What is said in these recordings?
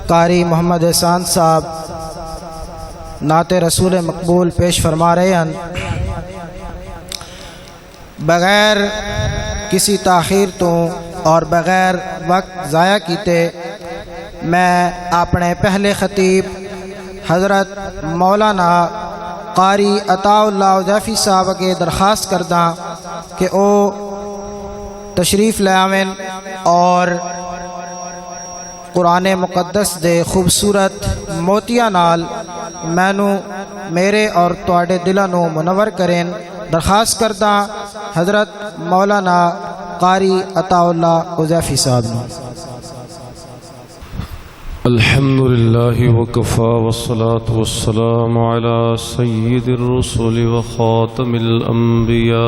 قاری محمد احسان صاحب نعت رسول مقبول پیش فرما رہے ہیں۔ بغیر کسی تاخیر تو اور بغیر وقت ضائع کیتے میں اپنے پہلے خطیب حضرت مولانا قاری عطا اللہ اضافی صاحب کے درخواست کردہ کہ او تشریف لے آویں اور قرآن مقدس دے خوبصورت موتیاں نال مینو میرے اور تواڈے دلاں نو منور کریں۔ درخواست کردہ حضرت مولانا قاری عطا اللہ اضافی صاحب نو۔ الحمد لله وكفى والصلاة والسلام على سيد الرسل وخاتم الأنبياء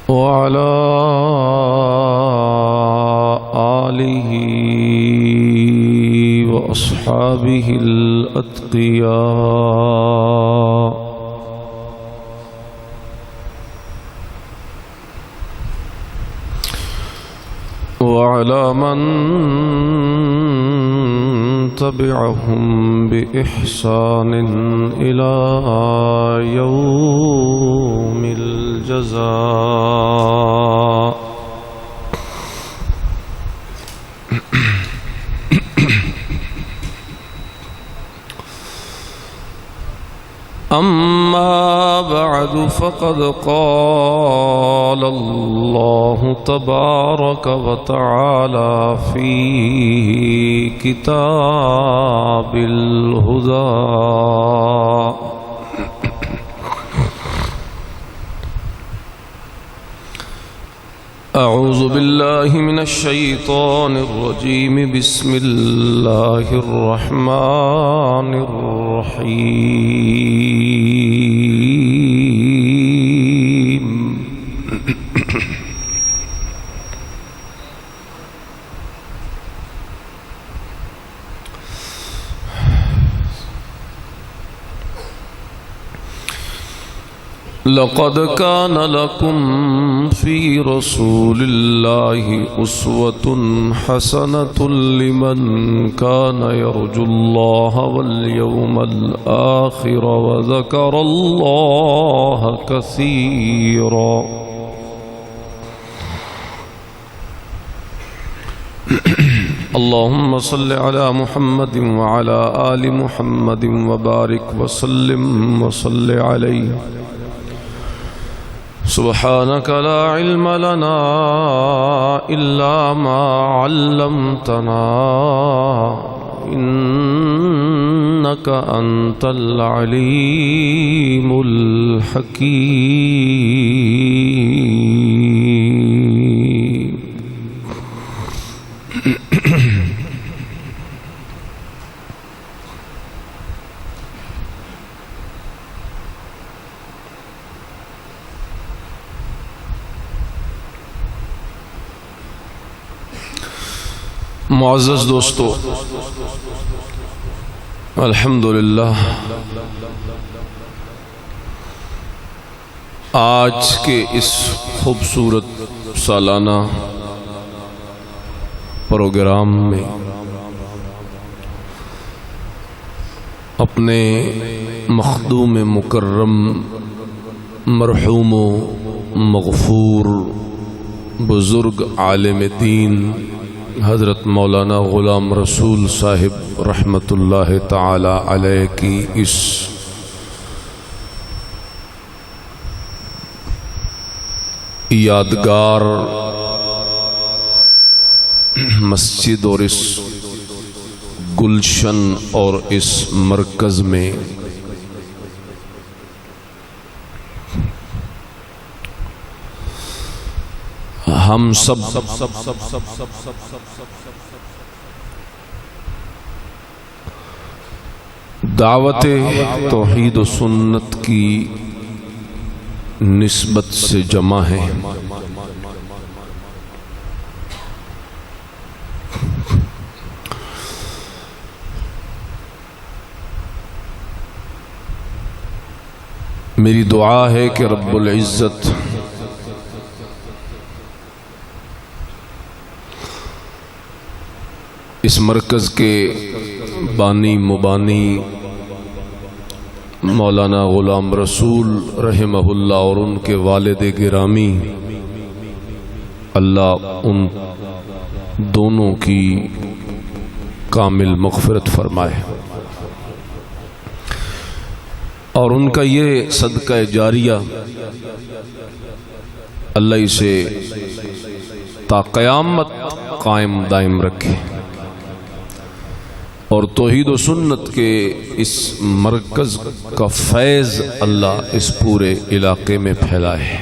وعلى آله وأصحابه الأتقياء وعلى من تبعهم بإحسان إلى يوم الجزاء۔ أما بعد فقد قال الله تبارك وتعالى في كتاب الهدى: أعوذ بالله من الشيطان الرجيم، بسم الله الرحمن الرحيم۔ لقد كان لكم في رسول الله أسوة حسنة لمن كان يرجو الله واليوم الآخر وذكر الله كثيرا۔ اللهم صل على محمد وعلى آل محمد وبارك وسلم وصل عليه۔ سبحانك لا علم لنا إلا ما علمتنا إنك أنت العليم الحكيم۔ معزز دوستو، الحمدللہ آج کے اس خوبصورت سالانہ پروگرام میں اپنے مخدوم مکرم مرحوم و مغفور بزرگ عالم دین حضرت مولانا غلام رسول صاحب رحمۃ اللہ تعالی علیہ کی اس یادگار مسجد اور اس گلشن اور اس مرکز میں ہم سب دعوت توحید و سنت کی نسبت سے جمع ہیں۔ میری دعا ہے کہ رب العزت اس مرکز کے بانی مبانی مولانا غلام رسول رحمہ اللہ اور ان کے والد گرامی، اللہ ان دونوں کی کامل مغفرت فرمائے، اور ان کا یہ صدقہ جاریہ اللہ اسے تا قیامت قائم دائم رکھے، اور توحید و سنت کے اس مرکز کا فیض اللہ اس پورے علاقے میں پھیلائے۔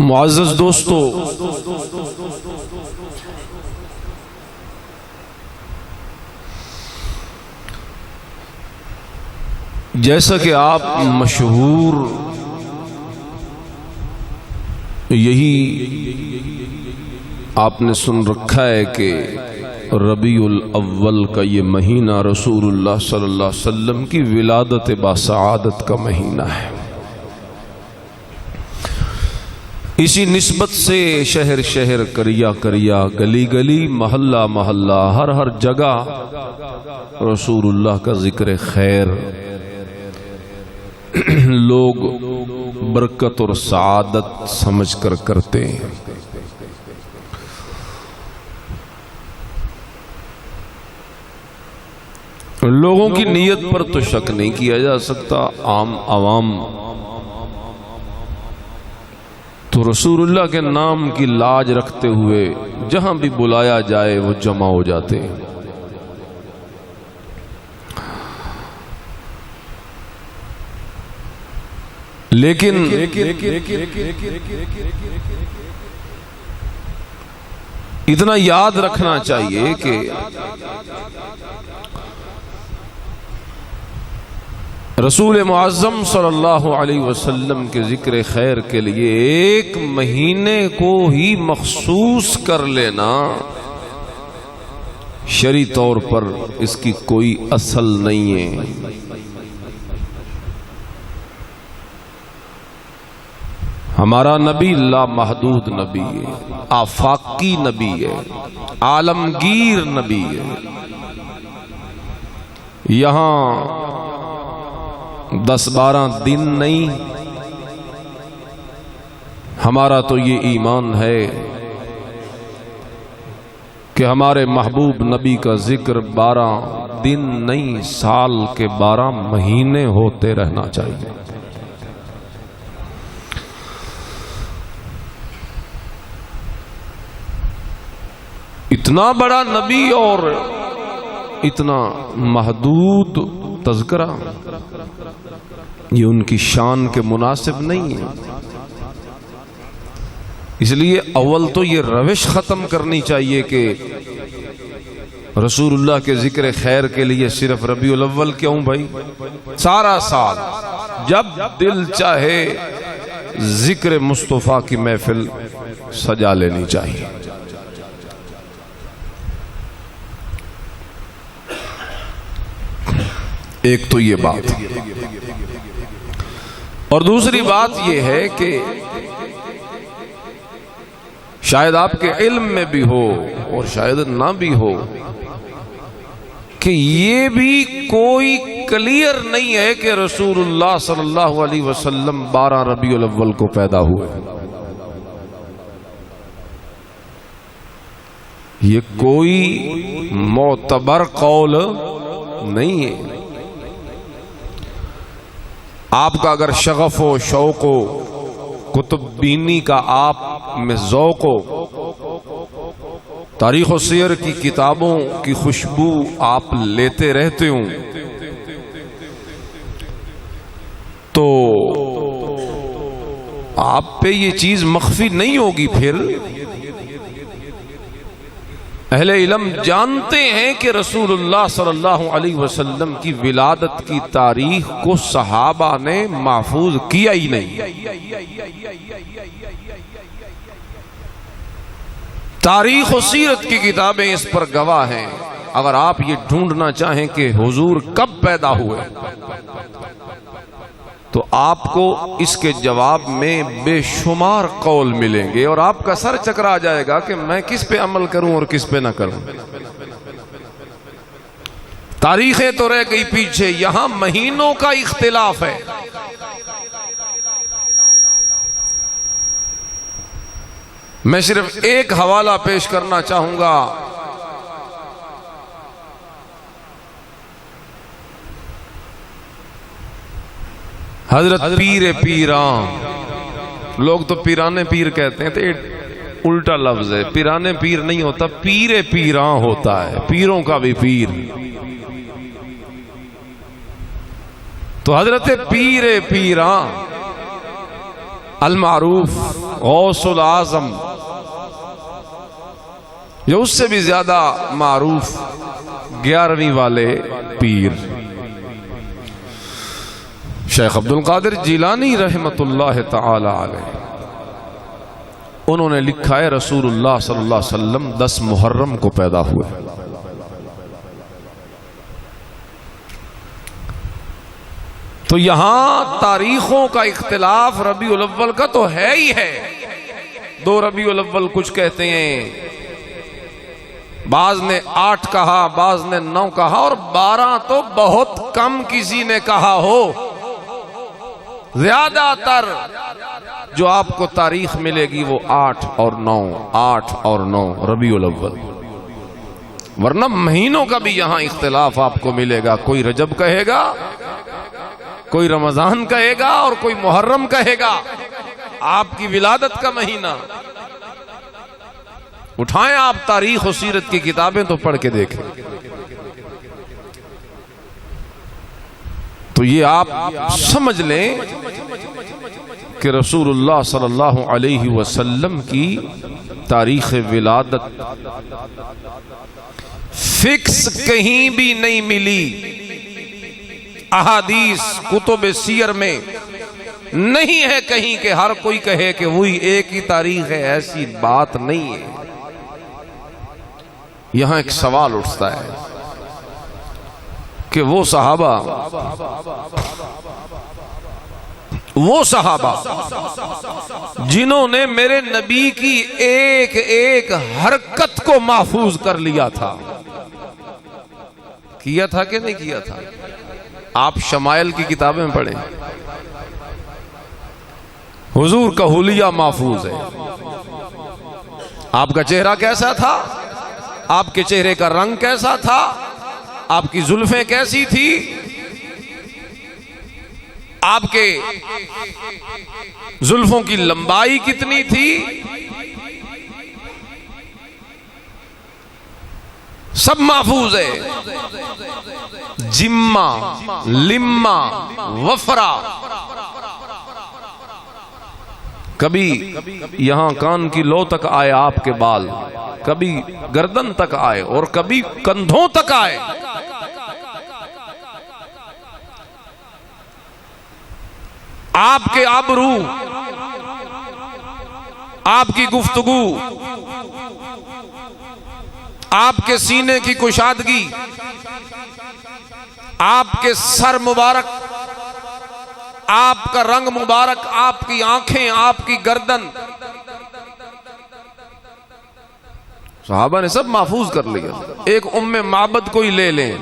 معزز دوستو، جیسا کہ آپ مشہور یہی آپ نے سن رکھا ہے کہ ربیع الاول کا یہ مہینہ رسول اللہ صلی اللہ علیہ وسلم کی ولادت باسعادت کا مہینہ ہے۔ اسی نسبت سے شہر شہر، کریا کریا، گلی گلی، محلہ محلہ، ہر ہر جگہ رسول اللہ کا ذکر خیر لوگ برکت اور سعادت سمجھ کر کرتے ہیں۔ لوگوں کی نیت پر تو شک نہیں کیا جا سکتا، عام عوام تو رسول اللہ کے نام کی لاج رکھتے ہوئے جہاں بھی بلایا جائے وہ جمع ہو جاتے ہیں۔ لیکن اتنا یاد رکھنا چاہیے کہ رسول معظم صلی اللہ علیہ وسلم کے ذکر خیر کے لیے ایک مہینے کو ہی مخصوص کر لینا شرعی طور پر اس کی کوئی اصل نہیں ہے۔ ہمارا نبی لا محدود نبی ہے، آفاقی نبی ہے، عالمگیر نبی ہے۔ یہاں 10-12 دن نہیں، ہمارا تو یہ ایمان ہے کہ ہمارے محبوب نبی کا ذکر 12 دن نہیں، سال کے 12 مہینے ہوتے رہنا چاہیے۔ اتنا بڑا نبی اور اتنا محدود تذکرہ یہ ان کی شان کے مناسب نہیں ہے۔ اس لیے اول تو یہ روش ختم کرنی چاہیے کہ رسول اللہ کے ذکر خیر کے لیے صرف ربیع الاول کیوں بھائی، سارا سال جب دل چاہے ذکر مصطفیٰ کی محفل سجا لینی چاہیے۔ ایک تو یہ بات، اور دوسری بات یہ ہے کہ شاید آپ کے علم میں بھی ہو اور شاید نہ بھی ہو کہ یہ بھی کوئی کلیئر نہیں ہے کہ رسول اللہ صلی اللہ علیہ وسلم 12 ربیع الاول کو پیدا ہوئے۔ یہ کوئی معتبر قول نہیں ہے۔ آپ کا اگر شغف و شوق و کتب بینی کا آپ میں ذوق ہو، تاریخ و سیر کی کتابوں کی خوشبو آپ لیتے رہتے ہوں، تو آپ پہ یہ چیز مخفی نہیں ہوگی۔ پھر اہل علم جانتے ہیں کہ رسول اللہ صلی اللہ علیہ وسلم کی ولادت کی تاریخ کو صحابہ نے محفوظ کیا ہی نہیں۔ تاریخ و سیرت کی کتابیں اس پر گواہ ہیں اگر آپ یہ ڈھونڈنا چاہیں کہ حضور کب پیدا ہوئے تو آپ کو اس کے جواب میں بے شمار قول ملیں گے اور آپ کا سر چکرا جائے گا کہ میں کس پہ عمل کروں اور کس پہ نہ کروں۔ تاریخیں تو رہ گئی پیچھے، یہاں مہینوں کا اختلاف ہے۔ میں صرف ایک حوالہ پیش کرنا چاہوں گا، حضرت پیر پیران، لوگ تو پیرانے پیر کہتے ہیں تو الٹا لفظ ہے، پیرانے پیر نہیں ہوتا، پیر پیران ہوتا ہے، پیروں کا بھی پیر۔ تو حضرت پیر پیران المعروف غوث العظم، جو اس سے بھی زیادہ معروف 11ویں والے پیر شیخ عبد القادر جیلانی رحمت اللہ تعالی علیہ، انہوں نے لکھا ہے رسول اللہ صلی اللہ علیہ وسلم 10 محرم کو پیدا ہوئے۔ تو یہاں تاریخوں کا اختلاف ربیع الاول کا تو ہے ہی ہے، 2 ربیع الاول کچھ کہتے ہیں، بعض نے 8 کہا، بعض نے 9 کہا، اور 12 تو بہت کم کسی نے کہا ہو۔ زیادہ تر جو آپ کو تاریخ ملے گی وہ 8 اور 9 ربیع الاول، ورنہ مہینوں کا بھی یہاں اختلاف آپ کو ملے گا، کوئی رجب کہے گا، کوئی رمضان کہے گا، اور کوئی محرم کہے گا۔ آپ کی ولادت کا مہینہ اٹھائیں آپ تاریخ و سیرت کی کتابیں تو پڑھ کے دیکھیں۔ تو یہ آپ سمجھ لیں کہ رسول اللہ صلی اللہ علیہ وسلم کی تاریخ ولادت فکس کہیں بھی نہیں ملی، احادیث کتب سیر میں نہیں ہے کہیں کہ ہر کوئی کہے کہ وہی ایک ہی تاریخ ہے، ایسی بات نہیں ہے۔ یہاں ایک سوال اٹھتا ہے کہ وہ صحابہ جنہوں نے میرے نبی کی ایک ایک حرکت کو محفوظ کر لیا تھا، کیا تھا کہ نہیں کیا تھا؟ آپ شمائل کی کتابیں پڑھیں، حضور کا حلیہ محفوظ ہے، آپ کا چہرہ کیسا تھا، آپ کے چہرے کا رنگ کیسا تھا، آپ کی زلفیں کیسی تھی، آپ کے زلفوں کی لمبائی کتنی تھی، سب محفوظ ہے۔ جمہ، لمہ، وفرہ، کبھی یہاں کان کی لو تک آئے آپ کے بال، کبھی گردن تک آئے اور کبھی کندھوں تک آئے۔ آپ کے ابرو، آپ کی گفتگو، آپ کے سینے کی کشادگی، آپ کے سر مبارک، آپ کا رنگ مبارک، آپ کی آنکھیں، آپ کی گردن، صحابہ نے سب محفوظ کر لیا۔ ایک ام معبد کو ہی لے لیں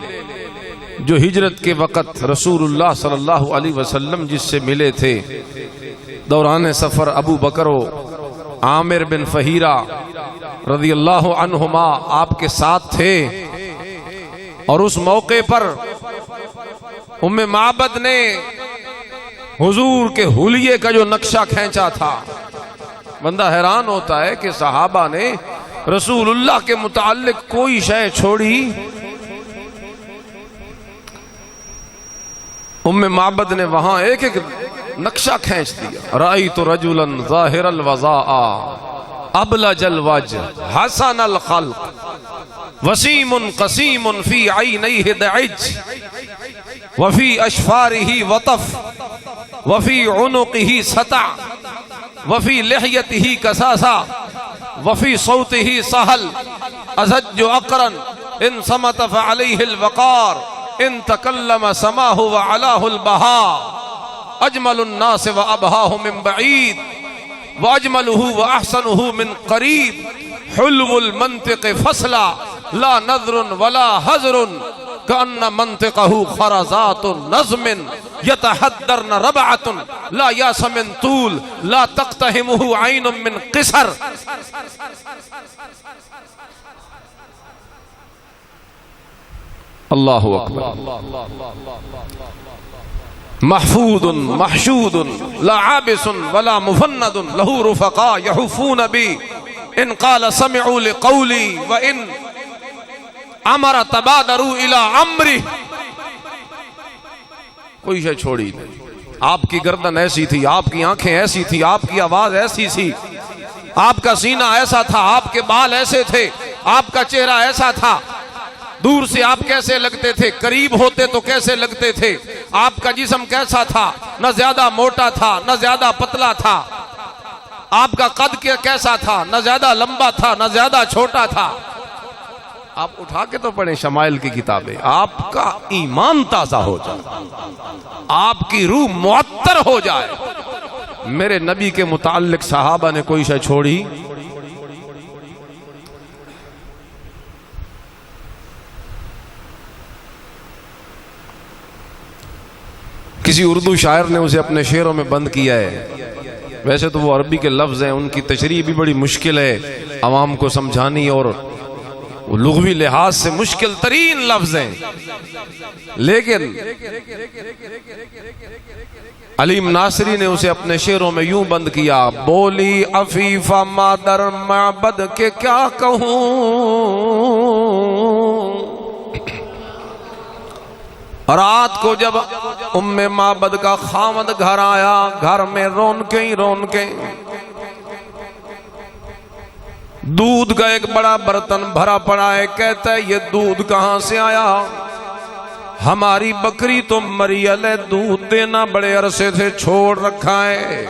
جو ہجرت کے وقت رسول اللہ صلی اللہ علیہ وسلم جس سے ملے تھے، دوران سفر ابو بکر و عامر بن فہیرہ رضی اللہ عنہما آپ کے ساتھ تھے، اور اس موقع پر ام معبد نے حضور کے حلیے کا جو نقشہ کھینچا تھا، بندہ حیران ہوتا ہے کہ صحابہ نے رسول اللہ کے متعلق کوئی شے چھوڑی۔ ام معبد نے وہاں ایک ایک نقشہ کھینچ دیا۔ رأیت رجلا ظاہر الوضاء ابلج الوجه حسن الخلق وسیم قسیم فی عینیہ دعج وفی اشفارہ وطف وفی عنقہ سطع وفی لحیتہ کساسا وفی صوتہ سہل ازج اقرن ان صمت فعلیہ الوقار ان تکلم سماہ وعلاہ البہاء اجمل الناس وابہاہ من بعید واجملہ واحسنہ من قریب حلو المنطق فصلا لا نذر ولا حذر کأن منطقہ خرزات نظم یتحدرن ربعۃ لا یاس من طول لا تقتحمہ عین من قصر. اللہ اکبر. محفوظ محشود لا عابس ولا مفند له رفقاء يحفون بي ان قال سمعوا لقولي وان امر تبادروا الى امره. کوئی شے چھوڑی نہیں. آپ کی گردن ایسی تھی، آپ کی آنکھیں ایسی تھی، آپ کی آواز ایسی تھی، آپ کا سینہ ایسا تھا، آپ کے بال ایسے تھے، آپ کا چہرہ ایسا تھا. دور سے آپ کیسے لگتے تھے، قریب ہوتے تو کیسے لگتے تھے. آپ کا جسم کیسا تھا، نہ زیادہ موٹا تھا نہ زیادہ پتلا تھا. آپ کا قد کیسا تھا، نہ زیادہ لمبا تھا نہ زیادہ چھوٹا تھا. آپ اٹھا کے تو پڑھیں شمائل کی کتابیں، آپ کا ایمان تازہ ہو جائے، آپ کی روح معطر ہو جائے. میرے نبی کے متعلق صحابہ نے کوئی شے چھوڑی؟ کسی اردو شاعر نے اسے اپنے شعروں میں بند کیا ہے. ویسے تو وہ عربی کے لفظ ہیں، ان کی تشریح بھی بڑی مشکل ہے عوام کو سمجھانی، اور لغوی لحاظ سے مشکل ترین لفظ ہیں. لیکن علیم ناصری نے اسے اپنے شعروں میں یوں بند کیا: بولی عفیفہ مادر معبد کے کیا کہوں، رات کو جب ام معبد کا خاوند گھر آیا، گھر میں رونقیں ہی رونقیں. دودھ کا ایک بڑا برتن بھرا پڑا ہے. کہتا ہے یہ دودھ کہاں سے آیا؟ ہماری بکری تو مریل ہے، دودھ دینا بڑے عرصے سے چھوڑ رکھا ہے.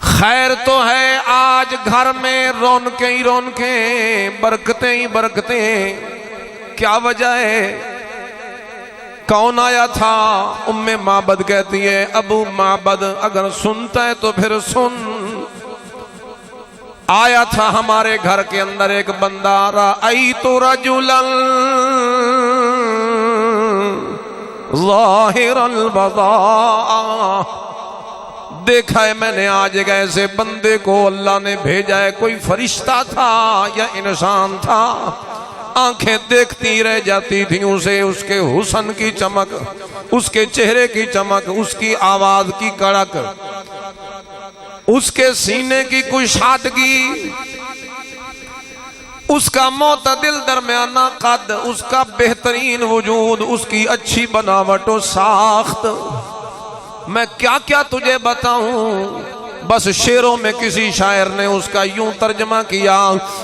خیر تو ہے آج گھر میں رونقیں ہی رونقیں، برکتیں ہی برکتیں. کیا وجہ ہے؟ کون آیا تھا؟ ام معبد کہتی ہے ابو معبد اگر سنتا ہے تو پھر سن. آیا تھا ہمارے گھر کے اندر ایک بندہ، رأیت رجلا ظاہر البضاء، دیکھا ہے میں نے آج ایک ایسے بندے کو اللہ نے بھیجا ہے. کوئی فرشتہ تھا یا انسان تھا؟ آنکھیں دیکھتی رہ جاتی تھیں اسے، اس کے حسن کی چمک، اس کے چہرے کی چمک، اس کی آواز کی کڑک، اس کے سینے کی کشادگی، اس کا معتدل درمیانہ قد، اس کا بہترین وجود، اس کی اچھی بناوٹ و ساخت. میں کیا کیا تجھے بتاؤں. بس شعروں میں کسی شاعر نے اس کا یوں ترجمہ کیا.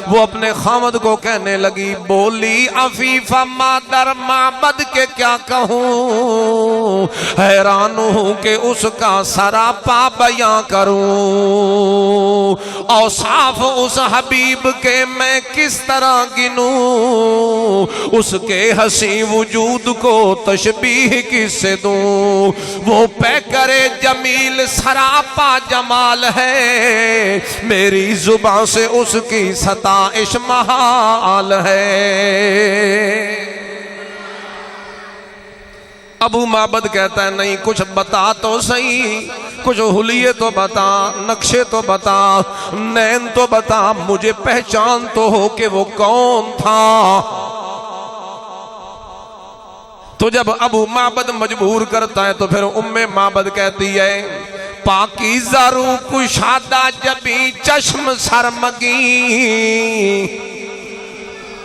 وہ اپنے خامد کو کہنے لگی بولی عفیفہ مادر معبد کے کیا کہوں، حیران ہوں کہ اس کا سراپا بیاں کروں، اوصاف اس حبیب کے میں کس طرح گنوں، اس کے حسین وجود کو تشبیہ کس سے دوں. وہ پیکر جمیل سراپا جمال ہے، میری زبان سے اس کی ستائش محال ہے. ابو معبد کہتا ہے نہیں کچھ بتا تو صحیح، کچھ حلیے تو بتا، نقشے تو بتا، نین تو بتا، مجھے پہچان تو ہو کہ وہ کون تھا. تو جب ابو معبد مجبور کرتا ہے تو پھر ام معبد کہتی ہے پاکیزہ روح کشادہ جبیں چشم سرمگی،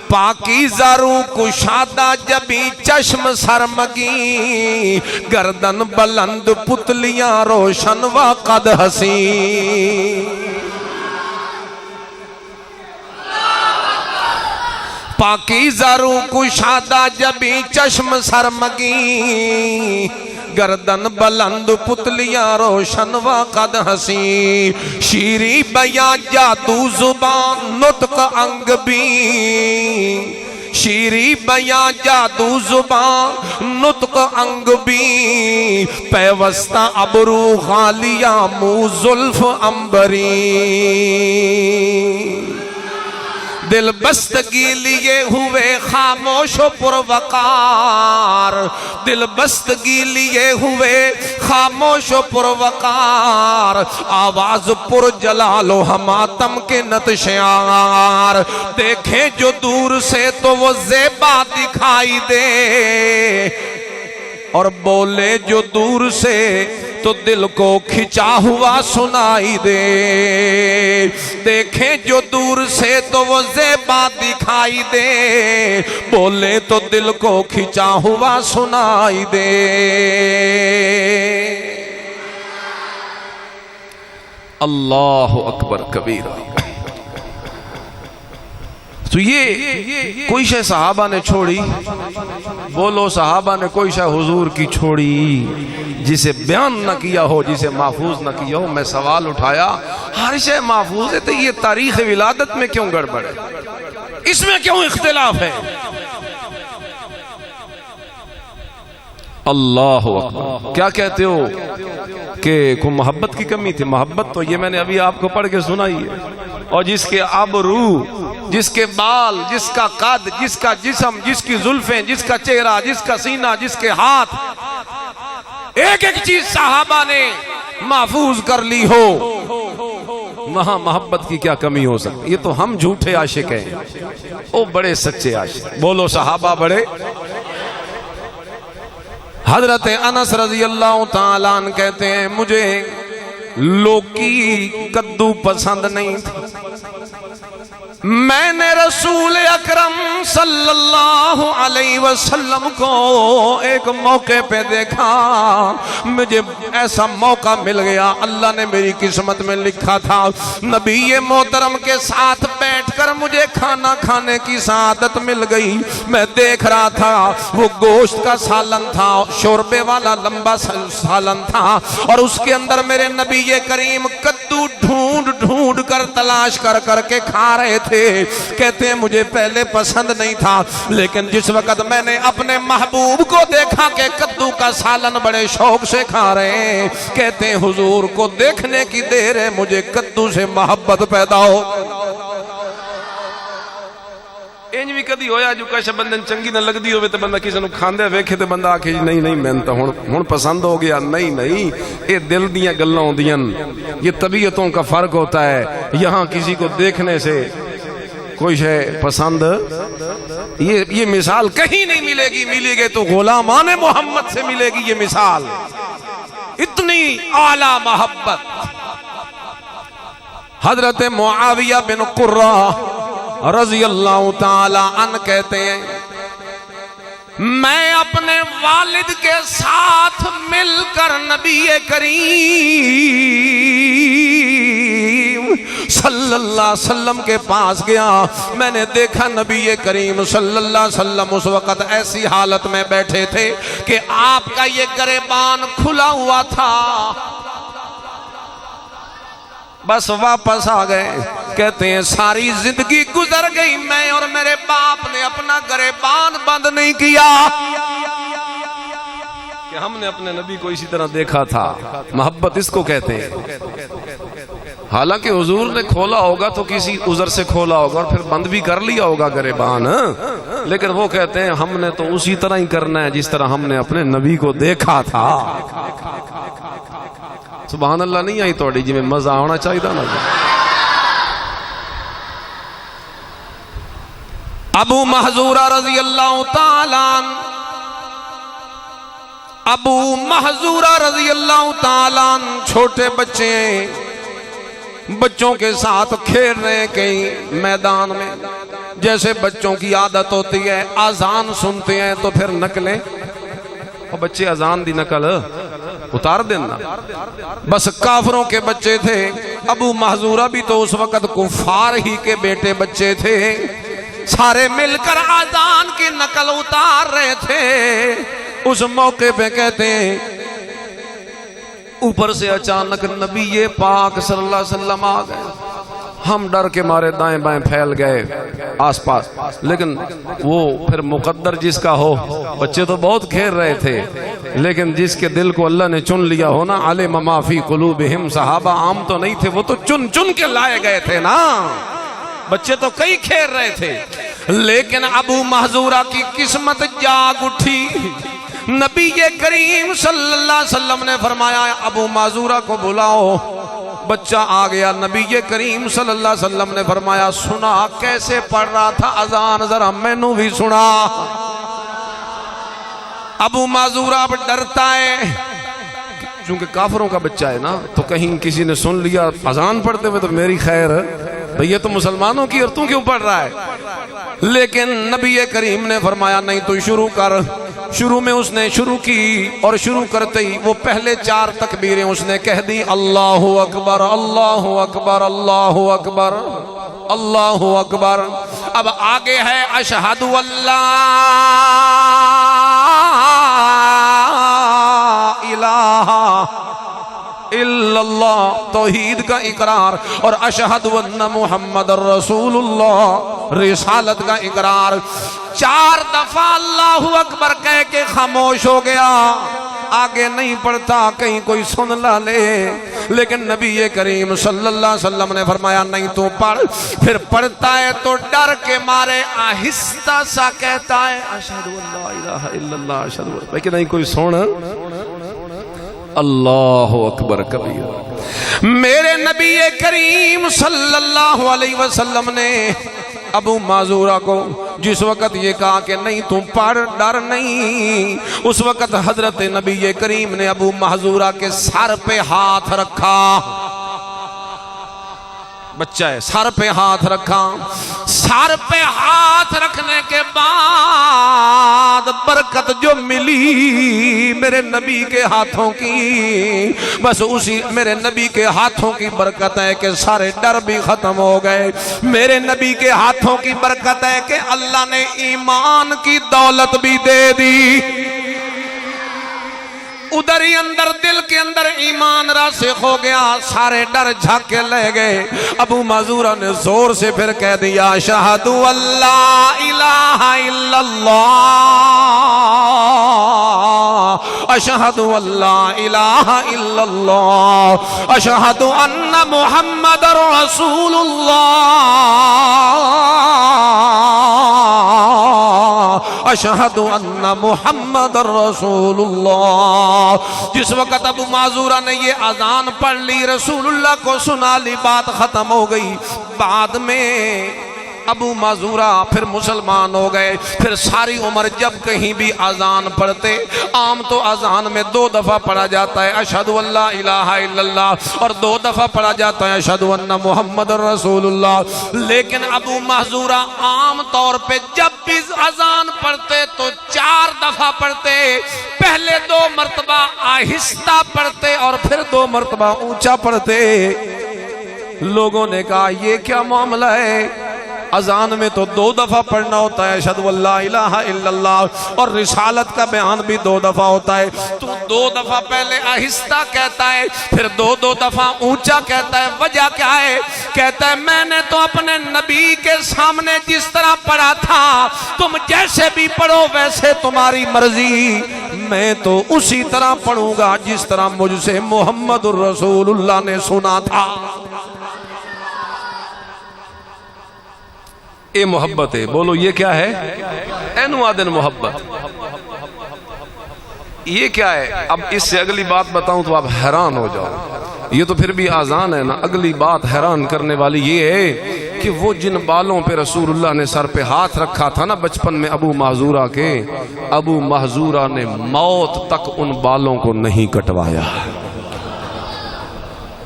پاکیزہ روح کشادہ جبیں چشم سرمگی، گردن بلند پتلیاں روشن و قد حسین. پاکیزہ روح کشادہ جبیں چشم سرمگی، گردن بلند پتلیاں روشن و قد حسین شیریں بیاں جادو زبان نطق انگ بھی شیریں بیاں جادو زبان نطق انگ بھی پیوستہ ابرو غالیاں منہ زلف عنبری دل بستگی لیے ہوئے خاموش و پروقار دل بستگی لیے ہوئے خاموش و پروقار آواز پر جلال و حماتم کے نتشیار دیکھیں جو دور سے تو وہ زیبا دکھائی دے اور بولے جو دور سے تو دل کو کھچا ہوا سنائی دے دیکھیں جو دور سے تو وہ زیبا دکھائی دے بولے تو دل کو کھچا ہوا سنائی دے اللہ اکبر کبیرہ تو یہ کوئی شے صحابہ نے چھوڑی بولو صحابہ نے کوئی شے حضور کی چھوڑی جسے بیان نہ کیا ہو جسے محفوظ نہ کیا ہو میں سوال اٹھایا ہر شے محفوظ ہے تو یہ تاریخ ولادت میں کیوں گڑبڑ ہے اس میں کیوں اختلاف ہے اللہ اکبر کیا کہتے ہو کہ کوئی محبت کی کمی تھی محبت تو یہ میں نے ابھی آپ کو پڑھ کے سنائی ہے اور جس کے ابرو جس کے بال جس کا قد جس کا جسم جس کی زلفیں جس کا چہرہ جس کا سینہ جس کے ہاتھ ایک ایک چیز صحابہ نے محفوظ کر لی ہو وہاں محبت کی کیا کمی ہو سکتی یہ تو ہم جھوٹے عاشق ہیں او بڑے سچے عاشق بولو صحابہ بڑے حضرت انس رضی اللہ تعالیٰ عنہ کہتے ہیں مجھے لوکی کدو پسند نہیں تھا میں نے رسول اکرم صلی اللہ علیہ وسلم کو ایک موقع پہ دیکھا مجھے ایسا موقع مل گیا اللہ نے میری قسمت میں لکھا تھا نبی محترم کے ساتھ بیٹھ کر مجھے کھانا کھانے کی سعادت مل گئی میں دیکھ رہا تھا وہ گوشت کا سالن تھا شوربے والا لمبا سالن تھا اور اس کے اندر میرے نبی کریم کدو ڈھونڈ ڈھونڈ کر تلاش کر کر کے کھا رہے تھے کہتے ہیں مجھے پہلے پسند نہیں تھا لیکن جس وقت میں نے اپنے محبوب کو دیکھا کہ کدو کا سالن بڑے شوق سے کھا رہے ہیں کہتے ہیں حضور کو دیکھنے کی دیر ہے مجھے کدو سے محبت پیدا ہو انج بھی کدی ہویا جو کچھ بندن چنگی نہ لگ دی ہوئے تو بندہ کسی نو کھاندے ویکھے تو بندہ آکھے نہیں نہیں میں تو ہن پسند ہو گیا نہیں نہیں یہ دل دیاں گلاں ہوندیاں یہ طبیعتوں کا فرق ہوتا ہے یہاں کسی کو دیکھنے سے کوئی شے پسند یہ مثال کہیں نہیں ملے گی ملے گی تو غلامان محمد سے ملے گی یہ مثال اتنی اعلیٰ محبت حضرت معاویہ بن قرہ رضی اللہ تعالی عنہ کہتے ہیں میں اپنے والد کے ساتھ مل کر نبی کریم صلی اللہ علیہ وسلم کے پاس گیا میں نے دیکھا نبی کریم صلی اللہ علیہ وسلم اس وقت ایسی حالت میں بیٹھے تھے کہ آپ کا یہ گریبان کھلا ہوا تھا بس واپس آ گئے کہتے ہیں ساری زندگی گزر گئی میں اور میرے باپ نے اپنا گریبان بند نہیں کیا کہ ہم نے اپنے نبی کو اسی طرح دیکھا تھا محبت اس کو کہتے ہیں حالانکہ حضور نے کھولا ہوگا تو کسی عذر سے کھولا ہوگا اور پھر بند بھی کر لیا ہوگا گریبان لیکن وہ کہتے ہیں ہم نے تو اسی طرح ہی کرنا ہے جس طرح ہم نے اپنے نبی کو دیکھا تھا سبحان اللہ نہیں آئی توڑی جی میں مزہ ہونا چاہیے نا ابو محذورہ رضی اللہ تعالیٰ ابو محذورہ رضی اللہ تعالیٰ چھوٹے بچے ہیں بچوں کے ساتھ کھیل رہے ہیں کہیں میدان میں جیسے بچوں کی عادت ہوتی ہے اذان سنتے ہیں تو پھر نکلیں اور بچے اذان دی نقل اتار دینا بس کافروں کے بچے تھے ابو محذورہ بھی تو اس وقت کفار ہی کے بیٹے بچے تھے سارے مل کر اذان کی نقل اتار رہے تھے اس موقع پہ کہتے ہیں اوپر سے اچانک نبی پاک صلی اللہ علیہ وسلم آ گئے. ہم ڈر کے مارے دائیں بائیں پھیل گئے آس پاس. لیکن وہ پھر مقدر جس کا ہو, بچے تو بہت کھیل رہے تھے لیکن جس کے دل کو اللہ نے چن لیا ہو نا, علم ما فی قلوبہم, صحابہ عام تو نہیں تھے, وہ تو چن چن کے لائے گئے تھے نا. بچے تو کئی کھیل رہے تھے لیکن ابو محذورہ کی قسمت جاگ اٹھی. نبی کریم صلی اللہ علیہ وسلم نے فرمایا ابو محذورہ کو بلاؤ. بچہ آ گیا. نبی کریم صلی اللہ علیہ وسلم نے فرمایا سنا کیسے پڑھ رہا تھا اذان, ذرا مینوں بھی سنا. ابو محذورہ اب ڈرتا ہے چونکہ کافروں کا بچہ ہے نا, تو کہیں کسی نے سن لیا اذان پڑھتے ہوئے تو میری خیر بھئی یہ تو مسلمانوں کی اور تو کیوں پڑھ رہا ہے. لیکن نبی کریم نے فرمایا نہیں تو شروع کر. شروع میں اس نے شروع کی اور شروع کرتے ہی وہ پہلے 4 تکبیریں اس نے کہہ دی, اللہ اکبر اللہ اکبر اللہ اکبر اللہ اکبر. اب آگے ہے اشہد اللہ الہ الا اللہ, توحید کا اقرار, اور اشہد ان محمد رسول اللہ, رسالت کا اقرار. 4 دفعہ اللہ اکبر کہہ کے خاموش ہو گیا. آگے نہیں پڑھتا کہیں کوئی سن لا لے. لیکن نبی کریم صلی اللہ علیہ وسلم نے فرمایا نہیں تو پڑھ. پھر پڑھتا ہے تو ڈر کے مارے آہستہ سا کہتا ہے اشہد ان لا الہ الا اللہ اشہد, لیکن نہیں کوئی سن. اللہ اکبر کبیر. میرے نبی کریم صلی اللہ علیہ وسلم نے ابو معذورہ کو جس وقت یہ کہا کہ نہیں تم پڑھ, ڈر نہیں, اس وقت حضرت نبی کریم نے ابو معذورہ کے سر پہ ہاتھ رکھا. بچہ ہے, سر پہ ہاتھ رکھا. سر پہ ہاتھ رکھنے کے بعد برکت جو ملی میرے نبی کے ہاتھوں کی, بس اسی میرے نبی کے ہاتھوں کی برکت ہے کہ سارے ڈر بھی ختم ہو گئے. میرے نبی کے ہاتھوں کی برکت ہے کہ اللہ نے ایمان کی دولت بھی دے دی. ادھر ہی اندر دل کے اندر ایمان راسخ ہو گیا, سارے ڈر جھاگ کے لے گئے. ابو معذورہ نے زور سے پھر کہہ دیا اشہد اللہ الہ الا اللہ اشہد اللہ الہ الا اللہ اشہد ان محمد رسول اللہ اشہد ان محمد رسول اللہ. جس وقت ابو معذورہ نے یہ اذان پڑھ لی, رسول اللہ کو سنا لی, بات ختم ہو گئی. بعد میں ابو معذورہ پھر مسلمان ہو گئے. پھر ساری عمر جب کہیں بھی اذان پڑھتے, عام تو اذان میں 2 دفعہ پڑھا جاتا ہے اشہد ان لا الہ الا اللہ, اور 2 دفعہ پڑھا جاتا ہے اشہد ان محمد رسول اللہ. لیکن ابو معذورہ عام طور پہ جب بھی اذان پڑھتے تو 4 دفعہ پڑھتے. پہلے 2 مرتبہ آہستہ پڑھتے اور پھر 2 مرتبہ اونچا پڑھتے. لوگوں نے کہا یہ کیا معاملہ ہے, اذان میں تو 2 دفعہ پڑھنا ہوتا ہے اشہد ان لا الہ الا اللہ, اور رسالت کا بیان بھی 2 دفعہ ہوتا ہے. تو 2 دفعہ پہلے آہستہ کہتا ہے, پھر 2 دفعہ اونچا کہتا ہے. وجہ کیا ہے؟ کہتا ہے میں نے تو اپنے نبی کے سامنے جس طرح پڑھا تھا, تم جیسے بھی پڑھو ویسے تمہاری مرضی, میں تو اسی طرح پڑھوں گا جس طرح مجھ سے محمد الرسول اللہ نے سنا تھا. اے محبت ہے, بولو یہ کیا ہے؟ اینوادن محبت. یہ کیا ہے؟ اب اس سے اگلی بات بتاؤں تو آپ حیران ہو جاؤ. یہ تو پھر بھی آزان ہے نا. اگلی بات حیران کرنے والی یہ ہے کہ وہ جن بالوں پہ رسول اللہ نے سر پہ ہاتھ رکھا تھا نا بچپن میں ابو معذورہ کے, ابو معذورہ نے موت تک ان بالوں کو نہیں کٹوایا,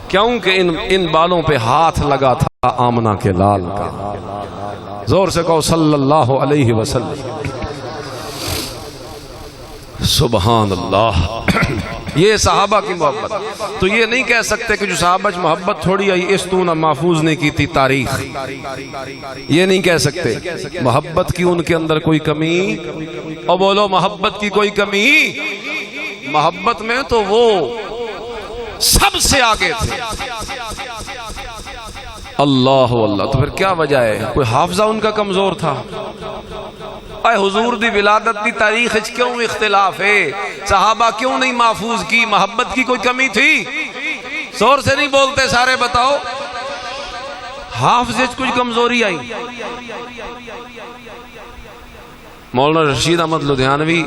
کیونکہ ان بالوں پہ ہاتھ لگا تھا آمنہ کے لال کا. زور سے کہو صلی اللہ علیہ وسلم. سبحان اللہ. یہ صحابہ کی محبت. تو یہ نہیں کہہ سکتے کہ جو صحابہ کی محبت تھوڑی آئی اس تو نہ محفوظ نہیں کی تھی تاریخ, یہ نہیں کہہ سکتے. محبت کی ان کے اندر کوئی کمی, اور بولو محبت کی کوئی کمی. محبت میں تو وہ سب سے آگے تھے. اللہ اللہ. تو پھر کیا وجہ ہے؟ کوئی حافظہ ان کا کمزور تھا؟ اے حضور دی ولادت دی تاریخ وچ کیوں اختلاف ہے؟ صحابہ کیوں نہیں محفوظ کی؟ محبت کی کوئی کمی تھی؟ زور سے نہیں بولتے سارے، بتاؤ. حافظ وچ کچھ کمزوری آئی؟ مولانا رشید احمد لدھیانوی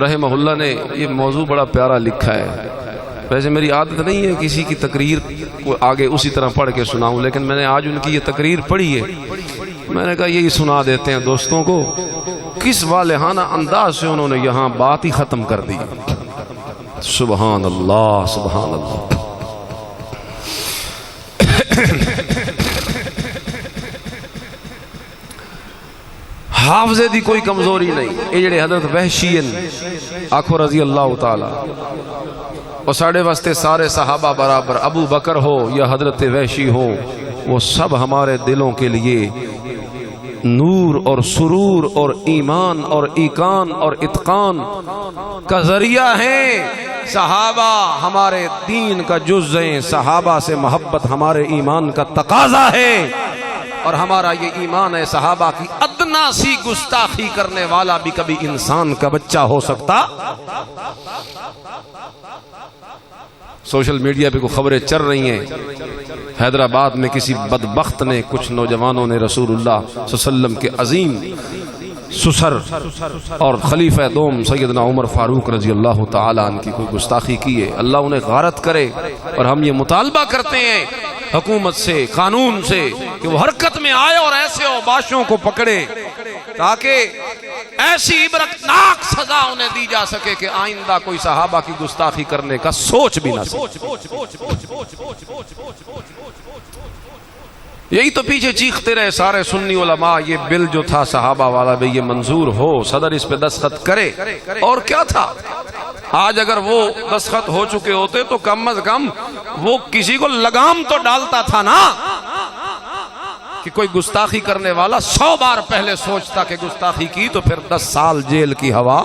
رحمہ اللہ نے یہ موضوع بڑا پیارا لکھا ہے. ویسے میری عادت نہیں ہے کسی کی تقریر کو آگے اسی طرح پڑھ کے سناؤں، لیکن میں نے آج ان کی یہ تقریر پڑھی ہے، میں نے کہا یہی سنا دیتے ہیں دوستوں کو. کس والہانہ انداز سے انہوں نے یہاں بات ہی ختم کر دی. سبحان اللہ سبحان اللہ. حافظے دی کوئی کمزوری نہیں. یہ جڑے حضرت وحشی آکھو رضی اللہ تعالی، اور ساڑھے واسطے سارے صحابہ برابر، ابو بکر ہو یا حضرت وحشی ہو، وہ سب ہمارے دلوں کے لیے نور اور سرور اور ایمان اور ایقان اور اتقان کا ذریعہ ہیں. صحابہ ہمارے دین کا جز ہیں. صحابہ سے محبت ہمارے ایمان کا تقاضا ہے، اور ہمارا یہ ایمان ہے صحابہ کی ادنا سی گستاخی کرنے والا بھی کبھی انسان کا بچہ ہو سکتا. سوشل میڈیا پہ کوئی خبریں چل رہی ہیں، حیدرآباد میں کسی بدبخت نے، کچھ نوجوانوں نے رسول اللہ صلی اللہ علیہ وسلم کے عظیم سسر اور خلیفہ دوم سیدنا عمر فاروق رضی اللہ تعالی عنہ کی کوئی گستاخی کی ہے. اللہ انہیں غارت کرے. اور ہم یہ مطالبہ کرتے ہیں حکومت سے، قانون سے، کہ وہ حرکت میں آئے اور ایسے اوباشوں کو پکڑے تاکہ ایسی عبرتناک سزا انہیں دی جا سکے کہ آئندہ کوئی صحابہ کی گستاخی کرنے کا سوچ بھی نہ سکے. یہی تو پیچھے چیختے رہے سارے سنی علماء، یہ بل جو تھا صحابہ والا بھی یہ منظور ہو، صدر اس پہ دستخط کرے. اور کیا تھا؟ آج اگر وہ دستخط ہو چکے ہوتے تو کم از کم وہ کسی کو لگام تو ڈالتا تھا نا، کہ کوئی گستاخی کرنے والا 100 بار پہلے سوچتا کہ گستاخی کی تو پھر 10 سال جیل کی ہوا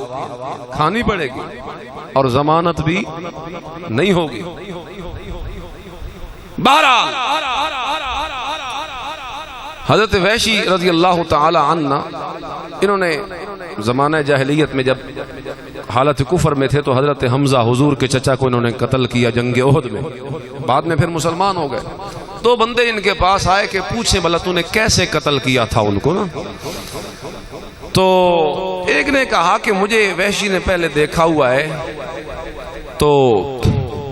کھانی پڑے گی اور ضمانت بھی نہیں ہوگی. بہرحال حضرت وحشی رضی اللہ تعالی عنہ، انہوں نے زمانہ جاہلیت میں جب حالت کفر میں تھے تو حضرت حمزہ حضور کے چچا کو انہوں نے قتل کیا جنگ احد میں. بعد میں پھر مسلمان ہو گئے. 2 بندے ان کے پاس آئے کہ پوچھیں بھلا تو نے کیسے قتل کیا تھا ان کو نا. تو ایک نے کہا کہ مجھے وحشی نے پہلے دیکھا ہوا ہے، تو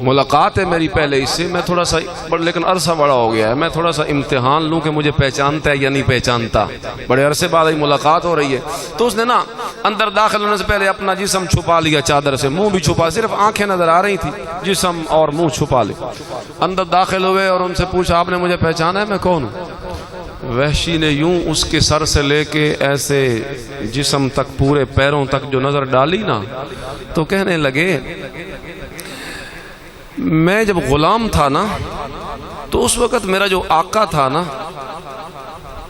ملاقات ہے میری پہلے اس سے، میں تھوڑا سا، لیکن عرصہ بڑا ہو گیا ہے، میں تھوڑا سا امتحان لوں کہ مجھے پہچانتا ہے یا نہیں پہچانتا. بڑے عرصے بعد ملاقات ہو رہی ہے. تو اس نے نا اندر داخل ہونے سے پہلے اپنا جسم چھپا لیا چادر سے، منہ بھی چھپا، صرف آنکھیں نظر آ رہی تھی، جسم اور منہ چھپا لے. اندر داخل ہوئے اور ان سے پوچھا آپ نے مجھے پہچانا ہے، میں کون ہوں؟ وحشی نے یوں اس کے سر سے لے کے ایسے جسم تک، پورے پیروں تک جو نظر ڈالی نا، تو کہنے لگے میں جب غلام تھا نا تو اس وقت میرا جو آقا تھا نا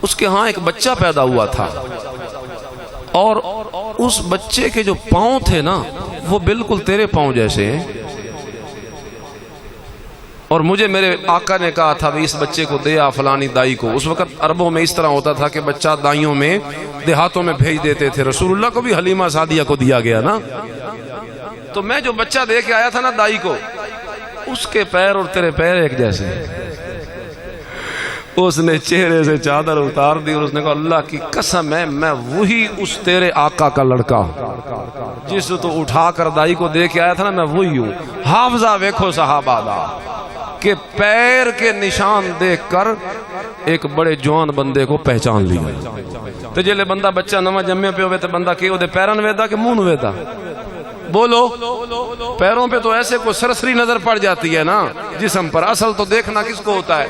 اس کے ہاں ایک بچہ پیدا ہوا تھا، اور اس بچے کے جو پاؤں تھے نا وہ بالکل تیرے پاؤں جیسے ہیں، اور مجھے میرے آقا نے کہا تھا اس بچے کو دے آ فلانی دائی کو. اس وقت عربوں میں اس طرح ہوتا تھا کہ بچہ دائیوں میں دیہاتوں میں بھیج دیتے تھے. رسول اللہ کو بھی حلیمہ سعدیہ کو دیا گیا نا. تو میں جو بچہ دے کے آیا تھا نا دائی کو، اس کے پیر اور تیرے پیر ایک جیسے. اس نے چہرے سے چادر اتار دی اور اس نے کہا اللہ کی قسم ہے میں وہی اس تیرے آقا کا لڑکا جس تو اٹھا کر دائی کو دے کے آیا تھا نا، میں وہی ہوں. حافظہ ویکھو صحابہ دا کہ پیر کے نشان دیکھ کر ایک بڑے جوان بندے کو پہچان لیا. تو جلے بندہ بچہ نواں جمے پہ ہوئے تو بندہ کہ وہ دے پیرن ویدا کہ منہ ویدا؟ بولو. پیروں پہ تو ایسے کو سرسری نظر پڑ جاتی ہے نا جسم پر، اصل تو دیکھنا کس کو ہوتا ہے؟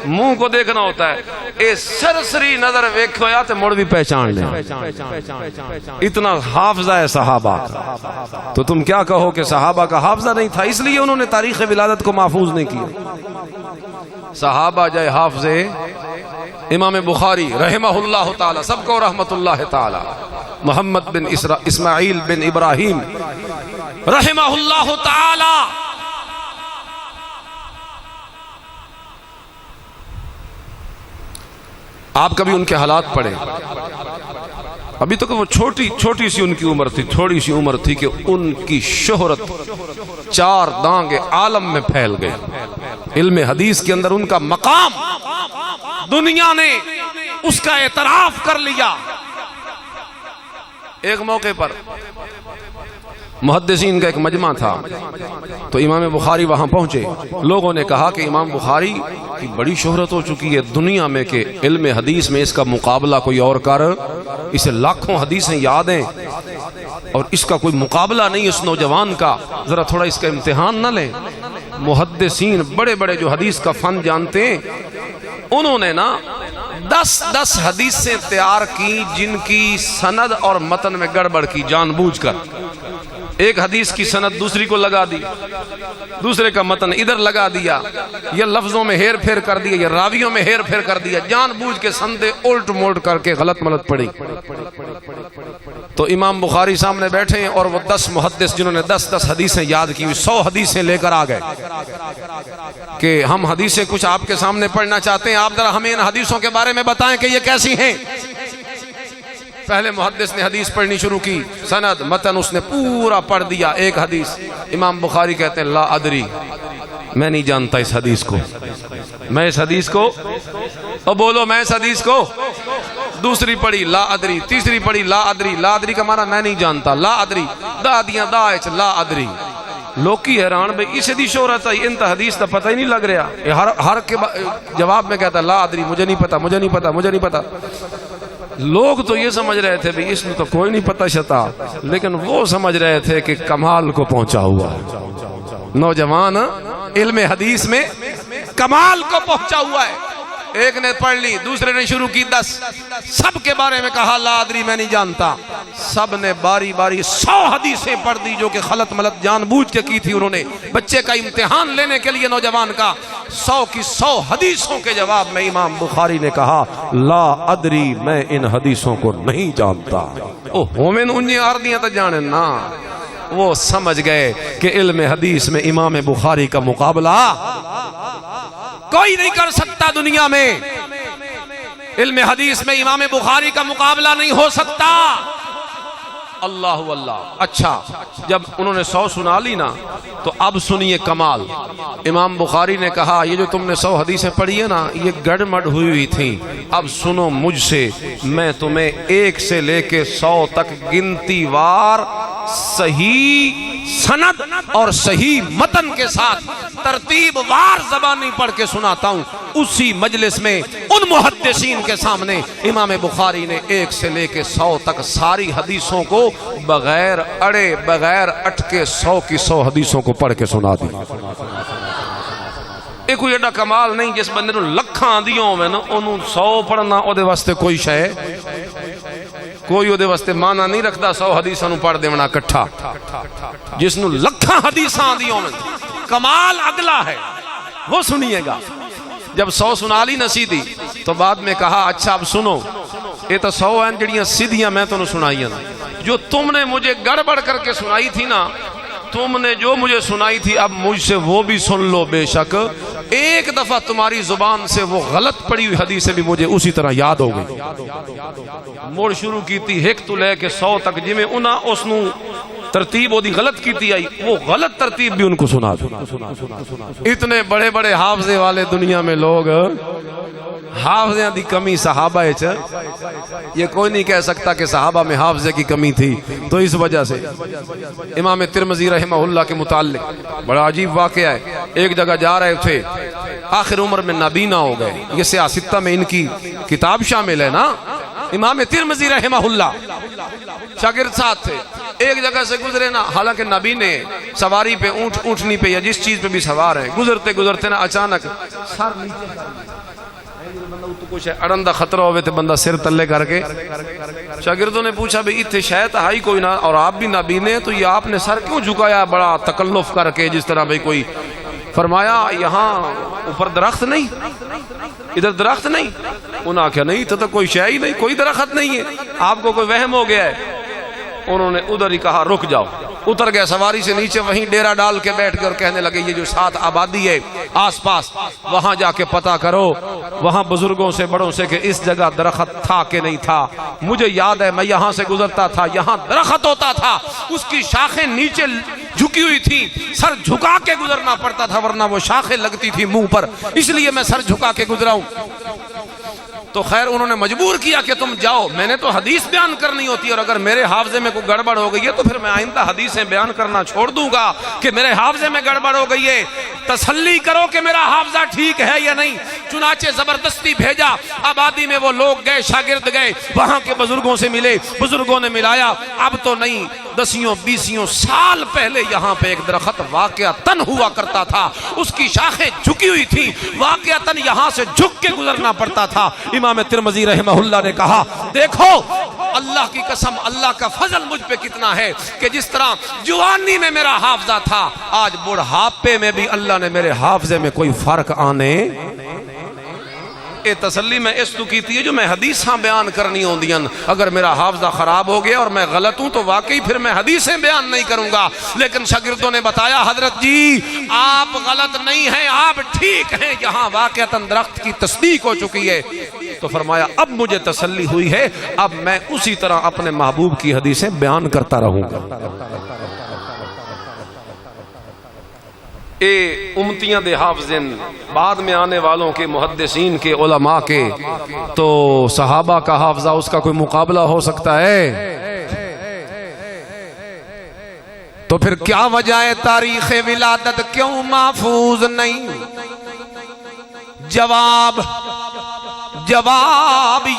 منہ کو دیکھنا ہوتا ہے. اے سرسری نظر ویکھو یا تے مڑ بھی پہچان لیں. اتنا حافظہ ہے صحابہ. تو تم کیا کہو کہ صحابہ کا حافظہ نہیں تھا، اس لیے انہوں نے تاریخ ولادت کو محفوظ نہیں کیا. صحابہ جائے حافظے. امام بخاری رحمہ اللہ تعالی، سب کو رحمت اللہ تعالی، محمد بن اسماعیل بن ابراہیم رحمہ اللہ تعالی آپ کبھی ان کے حالات پڑھیں. ابھی تک وہ چھوٹی سی ان کی عمر تھی، تھوڑی سی عمر تھی کہ ان کی شہرت 4 دانگ عالم میں پھیل گئی. علم حدیث کے اندر ان کا مقام دنیا نے اس کا اعتراف کر لیا. ایک موقع پر محدثین کا ایک مجمع تھا تو امام بخاری وہاں پہنچے. لوگوں نے کہا کہ امام بخاری کی بڑی شہرت ہو چکی ہے دنیا میں کہ علم حدیث میں اس کا مقابلہ کوئی اور کر، اسے لاکھوں حدیثیں یاد ہیں اور اس کا کوئی مقابلہ نہیں اس نوجوان کا، ذرا تھوڑا اس کا امتحان نہ لیں. محدثین بڑے بڑے جو حدیث کا فن جانتے ہیں انہوں نے نا 10 حدیثیں تیار کی جن کی سند اور متن میں گڑبڑ کی جان بوجھ کر. ایک حدیث کی سند دوسری کو لگا دی، دوسرے کا متن ادھر لگا دیا، یا لفظوں میں ہیر پھیر کر دیا یا راویوں میں ہیر پھیر کر دیا، جان بوجھ کے سندیں الٹ مولٹ کر کے غلط ملت پڑی. تو امام بخاری سامنے بیٹھے ہیں اور وہ 10 محدث جنہوں نے 10 حدیثیں یاد کی 100 حدیثیں لے کر آ گئے کہ ہم حدیثیں کچھ آپ کے سامنے پڑھنا چاہتے ہیں، آپ ذرا ہمیں ان حدیثوں کے بارے میں بتائیں کہ یہ کیسی ہیں. پہلے محدث نے حدیث پڑھنی شروع کی، سند متن اس نے پورا پڑھ دیا. ایک حدیث امام بخاری کہتے ہیں لا ادری، میں نہیں جانتا اس حدیث کو، میں اس حدیث کو، اور بولو میں اس حدیث کو. دوسری پڑھی لا ادری، تیسری پڑھی لا ادری. لا ادری کا معنی میں نہیں جانتا، لا ادری دا دیاں دا اچ لا ادری. لوگ کی حیران بھئی اسے دی شہرت ہے، ان تا حدیث تا پتہ ہی نہیں لگ رہا. ہر کے جواب میں کہتا لا ادری، مجھے نہیں پتا، مجھے نہیں پتا، مجھے نہیں پتا. لوگ تو یہ سمجھ رہے تھے بھی اس میں تو کوئی نہیں پتہ شتا، لیکن وہ سمجھ رہے تھے کہ کمال کو پہنچا ہوا نوجوان علم حدیث میں کمال کو پہنچا ہوا ہے. ایک نے پڑھ لی، دوسرے نے شروع کی 10، سب کے بارے میں کہا لا ادری میں نہیں جانتا. سب نے باری باری 100 حدیثیں پڑھ دی جو کہ غلط ملت جان بوجھ کے کی تھی انہوں نے. بچے کا امتحان لینے کے لیے نوجوان کا 100 کی 100 حدیثوں کے جواب میں امام بخاری نے کہا لا ادری میں ان حدیثوں کو نہیں جانتا. ہومن انجی آردیاں تا جانے نا. وہ سمجھ گئے کہ علم حدیث میں امام بخاری کا مقابلہ کوئی نہیں کر سکتا دنیا میں. علم حدیث میں امام بخاری کا مقابلہ نہیں ہو سکتا. اللہ اللہ. اچھا جب انہوں نے 100 سنا لی نا تو اب سنیے کمال. امام بخاری نے کہا یہ جو تم نے 100 حدیثیں پڑھی ہیں نا یہ گڑمڑ ہوئی تھیں، اب سنو مجھ سے، میں تمہیں 1 سے لے کے 100 تک گنتی وار صحیح سند اور صحیح متن کے ساتھ ترتیب وار زبانی پڑھ کے سناتا ہوں. اسی مجلس میں ان محدثین کے سامنے امام بخاری نے 1 سے لے کے 100 تک ساری حدیثوں کو بغیر اڑے بغیر اٹکے 100 کی 100 حدیثوں کو پڑھ کے سنا دی. ایک کوئی ایڈا کمال نہیں جس بندے نو لکھاں آندیوں میں نا انہوں 100 پڑھنا او دے واسطے کوئی شے کوئی او دے واسطے مانا نہیں رکھدا 100 حدیثاں نو پڑھ دیونا کٹھا. جس نو لکھاں حدیثاں آندیوں میں کمال اگلا ہے وہ سنیے گا. جب 100 سنا لی نسی دی تو بعد میں کہا اچھا اب سنو یہ تو 100 ہیں جڑیاں سیدھیاں میں تو سنائیاں جو تم نے مجھے گڑبڑ کر کے سنائی تھی نا، تم نے جو مجھے سنائی تھی اب مجھ سے وہ بھی سن لو. بے شک ایک دفعہ تمہاری زبان سے وہ غلط پڑی ہوئی حدیثیں بھی مجھے اسی طرح یاد ہو گئی. موڑ شروع کی تھی 1 تو لے کے 100 تک جی میں انہاں اس نو ترتیب وہ دی غلط کی تھی آئی وہ غلط ترتیب بھی ان کو سنا دو. اتنے بڑے بڑے حافظے والے دنیا میں لوگ حافظیاں دی کمی صحابہ ہے. یہ کوئی نہیں کہہ سکتا کہ صحابہ میں حافظے کی کمی تھی. تو اس وجہ سے امام ترمذی رحمہ اللہ کے متعلق بڑا عجیب واقعہ ہے. ایک جگہ جا رہے تھے، آخر عمر میں نابینا ہو گئے. یہ سیاستہ میں ان کی کتاب شامل ہے نا. امام ترمذی رحمہ اللہ شاگرد ساتھ تھے، ایک جگہ سے گزرے نا، حالانکہ نبی نے سواری پہ اونٹنی پہ یا جس چیز پہ بھی سوار ہیں، گزرتے گزرتے نا اچانک سر نیچے کچھ اڑن دا خطرہ ہوئے تھے، بندہ سر تلے کر کے شاگردوں نے پوچھا بھی اتھے شاید ہائی کوئی نہ اور آپ بھی نابینے ہیں تو یہ آپ نے سر کیوں جھکایا بڑا تکلف کر کے جس طرح بھئی کوئی. فرمایا یہاں اوپر درخت نہیں، ادھر درخت نہیں. انہوں نے کہا نہیں تو کوئی شے ہی نہیں، کوئی درخت نہیں ہے، آپ کو کوئی وہم ہو گیا ہے. انہوں نے ادھر ہی کہا رک جاؤ. اتر گئے سواری سے نیچے، وہیں ڈیرا ڈال کے بیٹھ گئے اور کہنے لگے یہ جو 7 آبادی ہے آس پاس، وہاں جا کے پتہ کرو وہاں بزرگوں سے بڑوں سے کہ اس جگہ درخت تھا کہ نہیں تھا۔ مجھے یاد ہے میں یہاں سے گزرتا تھا، یہاں درخت ہوتا تھا، اس کی شاخیں نیچے جھکی ہوئی تھی، سر جھکا کے گزرنا پڑتا تھا ورنہ وہ شاخیں لگتی تھی منہ پر، اس لیے میں سر جھکا کے گزرا ہوں۔ تو خیر انہوں نے مجبور کیا کہ تم جاؤ، میں نے تو حدیث بیان کرنی ہوتی ہے، اور اگر میرے حافظے میں کوئی گڑبڑ ہو گئی ہے تو پھر میں آئندہ حدیثیں بیان کرنا چھوڑ دوں گا کہ میرے حافظے میں گڑبڑ ہو گئی ہے، تسلی کرو کہ میرا حافظہ ٹھیک ہے یا نہیں۔ چنانچہ زبردستی بھیجا، آبادی میں وہ لوگ گئے، شاگرد گئے، وہاں کے بزرگوں سے ملے، بزرگوں نے ملایا۔ اب تو نہیں، 10-20 سال پہلے یہاں پہ ایک درخت واقعتاً ہوا کرتا تھا، اس کی شاخیں جھکی ہوئی تھی، واقعتاً یہاں سے جھک کے گزرنا پڑتا تھا۔ امام ترمذی رحمہ اللہ نے کہا دیکھو اللہ کی قسم، اللہ کا فضل مجھ پہ کتنا ہے کہ جس طرح جوانی میں میرا حافظہ تھا، آج بڑھاپے میں بھی اللہ نے میرے حافظے میں کوئی فرق آنے اے تسلی میں اس تو کیتی ہے جو میں حدیثاں بیان کرنی ہوندیاں۔ اگر میرا حافظہ خراب ہو گیا اور میں غلط ہوں تو واقعی پھر میں حدیثیں بیان نہیں کروں گا، لیکن شاگردوں نے بتایا حضرت جی آپ غلط نہیں ہیں، آپ ٹھیک ہیں، یہاں واقعتاً درخت کی تصدیق ہو چکی ہے۔ تو فرمایا اب مجھے تسلی ہوئی ہے، اب میں اسی طرح اپنے محبوب کی حدیثیں بیان کرتا رہوں گا۔ اے امتیاں دے حافظین، بعد میں آنے والوں کے، محدثین کے، علماء کے، تو صحابہ کا حافظہ اس کا کوئی مقابلہ ہو سکتا ہے؟ تو پھر کیا وجہ ہے تاریخ ولادت کیوں محفوظ نہیں؟ جواب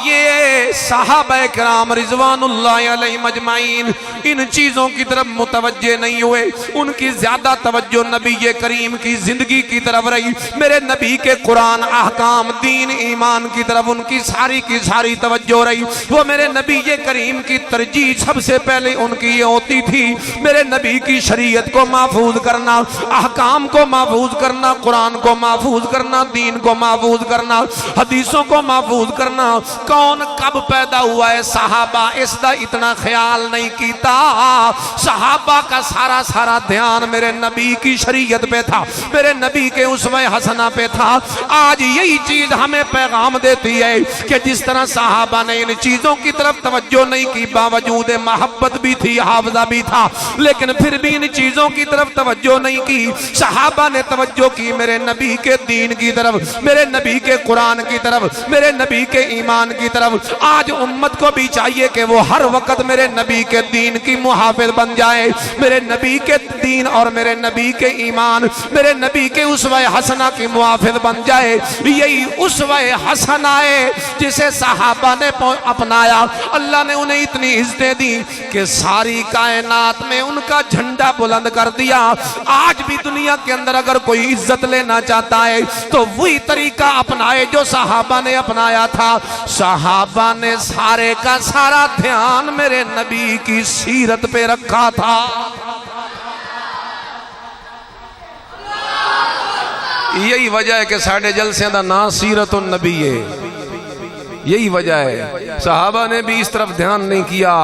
یہ صحابہ کرام رضوان اللہ علیہ مجمعین ان چیزوں کی طرف متوجہ نہیں ہوئے، ان کی زیادہ توجہ نبی کریم کی زندگی کی طرف رہی، میرے نبی کے قرآن، احکام، دین، ایمان کی طرف ان کی ساری توجہ رہی۔ وہ میرے نبی کریم کی ترجیح سب سے پہلے ان کی یہ ہوتی تھی میرے نبی کی شریعت کو محفوظ کرنا، احکام کو محفوظ کرنا، قرآن کو محفوظ کرنا، دین کو محفوظ کرنا، حدیثوں کو محفوظ کرنا۔ کون کب پیدا ہوا ہے صحابہ اس دا اتنا خیال نہیں کیتا، صحابہ کا سارا دھیان میرے نبی کی شریعت پہ تھا، میرے نبی کے اسوہ حسنہ پہ تھا۔ آج یہی چیز ہمیں پیغام دیتی ہے کہ جس طرح صحابہ نے ان چیزوں کی طرف توجہ نہیں کی، باوجود محبت بھی تھی، حافظہ بھی تھا، لیکن پھر بھی ان چیزوں کی طرف توجہ نہیں کی۔ صحابہ نے توجہ کی میرے نبی کے دین کی طرف، میرے نبی کے قرآن کی طرف، میرے نبی کے ایمان کی طرف۔ آج امت کو بھی چاہیے کہ وہ ہر وقت میرے نبی کے دین کی محافظ بن جائے، میرے نبی کے دین اور میرے نبی کے ایمان، میرے نبی کے اسوہ حسنہ کی محافظ بن جائے۔ یہی اسوہ حسنہ ہے جسے صحابہ نے اپنایا، اللہ نے انہیں اتنی عزتیں دی کہ ساری کائنات میں ان کا جھنڈا بلند کر دیا۔ آج بھی دنیا کے اندر اگر کوئی عزت لینا چاہتا ہے تو وہی طریقہ اپنائے جو صحابہ نے اپنایا تھا۔ صحابہ نے سارے کا سارا دھیان میرے نبی کی سیرت پہ رکھا تھا۔ یہی وجہ ہے کہ ساڑھے جلسے دا نام سیرت النبی ہے، یہی وجہ ہے۔ صحابہ نے بھی اس طرف دھیان نہیں کیا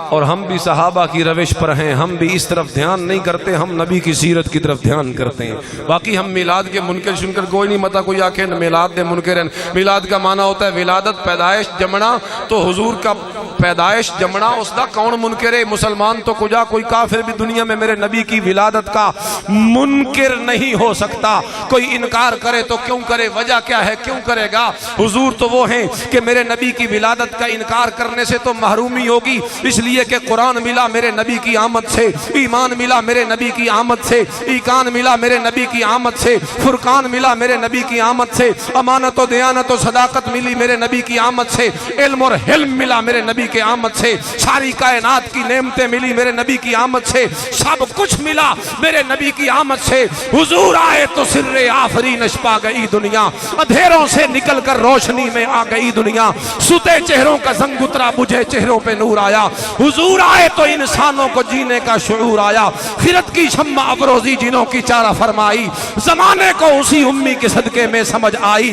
اور ہم بھی صحابہ کی روش پر ہیں، ہم بھی اس طرف دھیان نہیں کرتے، ہم نبی کی سیرت کی طرف دھیان کرتے ہیں۔ باقی ہم میلاد کے منکر شنکر کوئی نہیں، متا کوئی آکھے میلاد دے منکر ہیں۔ میلاد کا معنی ہوتا ہے ولادت، پیدائش جمنا، تو حضور کا پیدائش جمنا اس دا کون منکر ہے؟ مسلمان تو کجا کوئی کافر بھی دنیا میں میرے نبی کی ولادت کا منکر نہیں ہو سکتا۔ کوئی انکار کرے تو کیوں کرے، وجہ کیا ہے، کیوں کرے گا؟ حضور تو وہ ہیں کہ میرے نبی کی ولادت کا انکار کرنے سے تو محرومی ہوگی، اس لیے کہ قرآن ملا میرے نبی کی آمد سے، ایمان ملا میرے نبی کی آمد سے، ایقان ملا میرے نبی کی آمد سے، فرقان ملا میرے نبی کی آمد سے، امانت و دیانت و صداقت ملی میرے نبی کی آمد سے، علم اور حلم ملا میرے نبی کی آمد سے، ساری کائنات کی نعمتیں ملی میرے نبی کی آمد سے، سب کچھ ملا میرے نبی کی آمد سے۔ حضور آئے تو سر آفرینش پا گئی دنیا، اندھیروں سے نکل کر روشنی میں آ گئی دنیا، سوتے چہروں کا زنگ اترا، بجھے چہروں پہ نور آیا۔ حضور آئے تو انسانوں کو جینے کا شعور آیا، خیرت کی شمع افروزی جنوں کی چارہ فرمائی، زمانے کو اسی امی کے صدقے میں سمجھ آئی۔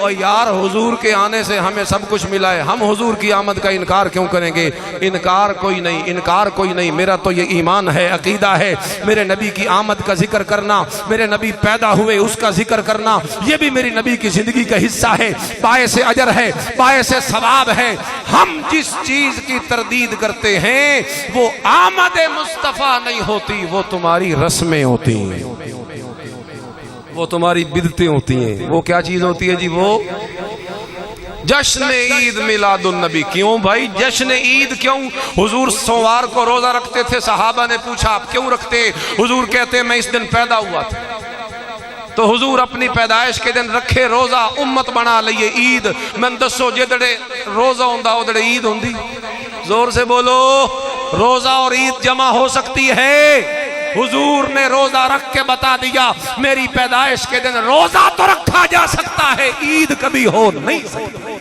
اور یار حضور کے آنے سے ہمیں سب کچھ ملا ہے، ہم حضور کی آمد کا انکار کیوں کریں گے؟ انکار کوئی نہیں، میرا تو یہ ایمان ہے، عقیدہ ہے، میرے نبی کی آمد کا ذکر کرنا، میرے نبی پیدا ہوئے اس کا ذکر کرنا، یہ بھی میری نبی کی زندگی کا حصہ ہے، باعث اجر ہے، باعث ثواب ہے۔ ہم جس چیز کی تردید کرتے ہیں وہ آمد مصطفیٰ نہیں ہوتی، وہ تمہاری رسمیں ہوتی ہیں، وہ تمہاری بدعتیں ہوتی ہیں۔ وہ کیا چیز ہوتی ہے جی؟ وہ جشن عید میلاد النبی۔ کیوں بھائی جشن عید کیوں؟ حضور سوموار کو روزہ رکھتے تھے، صحابہ نے پوچھا آپ کیوں رکھتے؟ حضور کہتے میں اس دن پیدا ہوا تھا، تو حضور اپنی پیدائش کے دن رکھے روزہ، امت بنا لئیے عید۔ میں دسو جدڑے روزہ ہوندہ ادڑے عید ہوندی؟ زور سے بولو، روزہ اور عید جمع ہو سکتی ہے؟ حضور نے روزہ رکھ کے بتا دیا میری پیدائش کے دن روزہ تو رکھا جا سکتا ہے، عید کبھی ہو نہیں سکتی۔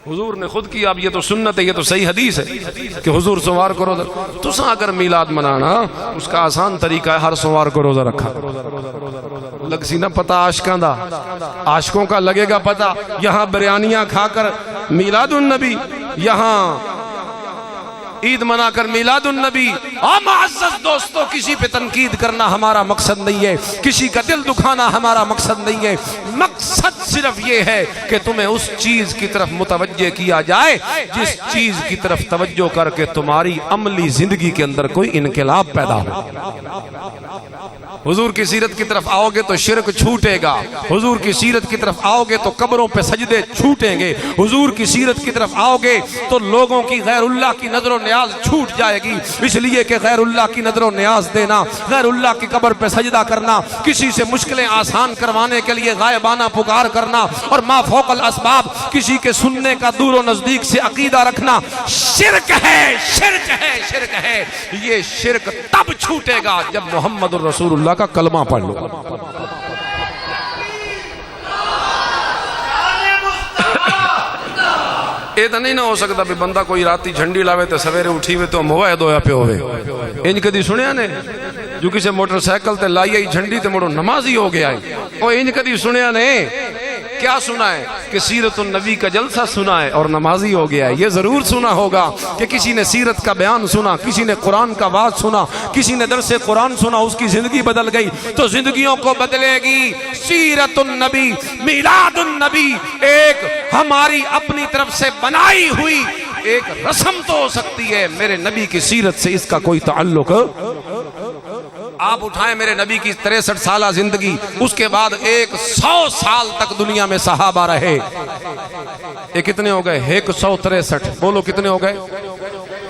حضور نے خود کیا، اب یہ تو سنت ہے، یہ تو صحیح حدیث ہے کہ حضور سوموار کو روزہ۔ تساں اگر میلاد منانا اس کا آسان طریقہ ہے، ہر سوموار کو روزہ رکھا۔ لگ سی نہ پتہ عاشقاں دا، عاشقوں کا لگے گا پتہ، یہاں بریانیاں کھا کر میلاد النبی، یہاں عید منا کر میلاد النبی۔ معزز دوستو، کسی پہ تنقید کرنا ہمارا مقصد نہیں ہے، کسی کا دل دکھانا ہمارا مقصد نہیں ہے، مقصد صرف یہ ہے کہ تمہیں اس چیز کی طرف متوجہ کیا جائے جس چیز کی طرف توجہ کر کے تمہاری عملی زندگی کے اندر کوئی انقلاب پیدا ہو۔ حضور کی سیرت کی طرف آؤ گے تو شرک چھوٹے گا، حضور کی سیرت کی طرف آؤ گے تو قبروں پہ سجدے چھوٹیں گے، حضور کی سیرت کی طرف آؤ گے تو لوگوں کی غیر اللہ کی نظر و نیاز چھوٹ جائے گی، اس لیے کہ غیر اللہ کی نظر و نیاز دینا، غیر اللہ کی قبر پہ سجدہ کرنا، کسی سے مشکلیں آسان کروانے کے لیے غائبانہ پکار کرنا اور ما فوق الاسباب کسی کے سننے کا دور و نزدیک سے عقیدہ رکھنا شرک ہے، شرک ہے، شرک ہے۔ یہ شرک تب چھوٹے گا جب محمد الرسول اللہ کا کلمہ پڑھ لو۔ یہ تو نہیں نہ ہو سکتا بھی بندہ کوئی راتی جھنڈی لاوے تو سویرے اٹھی ہوئے تو موعد ہویا پہ ہوئے۔ انج کدی سنیا نے جو کسی موٹر سائیکل تے لائی آئی جھنڈی تے مڑو نمازی ہو گیا ہے؟ وہ انج کدی سنیا نے؟ کیا سنا ہے کہ سیرت النبی کا جلسہ سنا ہے اور نمازی ہو گیا ہے؟ یہ ضرور سنا ہوگا کہ کسی نے سیرت کا بیان سنا، کسی نے قرآن کا واعظ سنا، کسی نے درس قرآن سنا، اس کی زندگی بدل گئی تو زندگیوں کو بدلے گی۔ سیرت النبی، میلاد النبی ایک ہماری اپنی طرف سے بنائی ہوئی ایک رسم تو ہو سکتی ہے، میرے نبی کی سیرت سے اس کا کوئی تعلق۔ آپ اٹھائیں میرے نبی کی 63 سالہ زندگی، اس کے بعد 100 سال تک دنیا میں صحابہ رہے۔ یہ کتنے ہو گئے؟ 163۔ بولو کتنے ہو گئے؟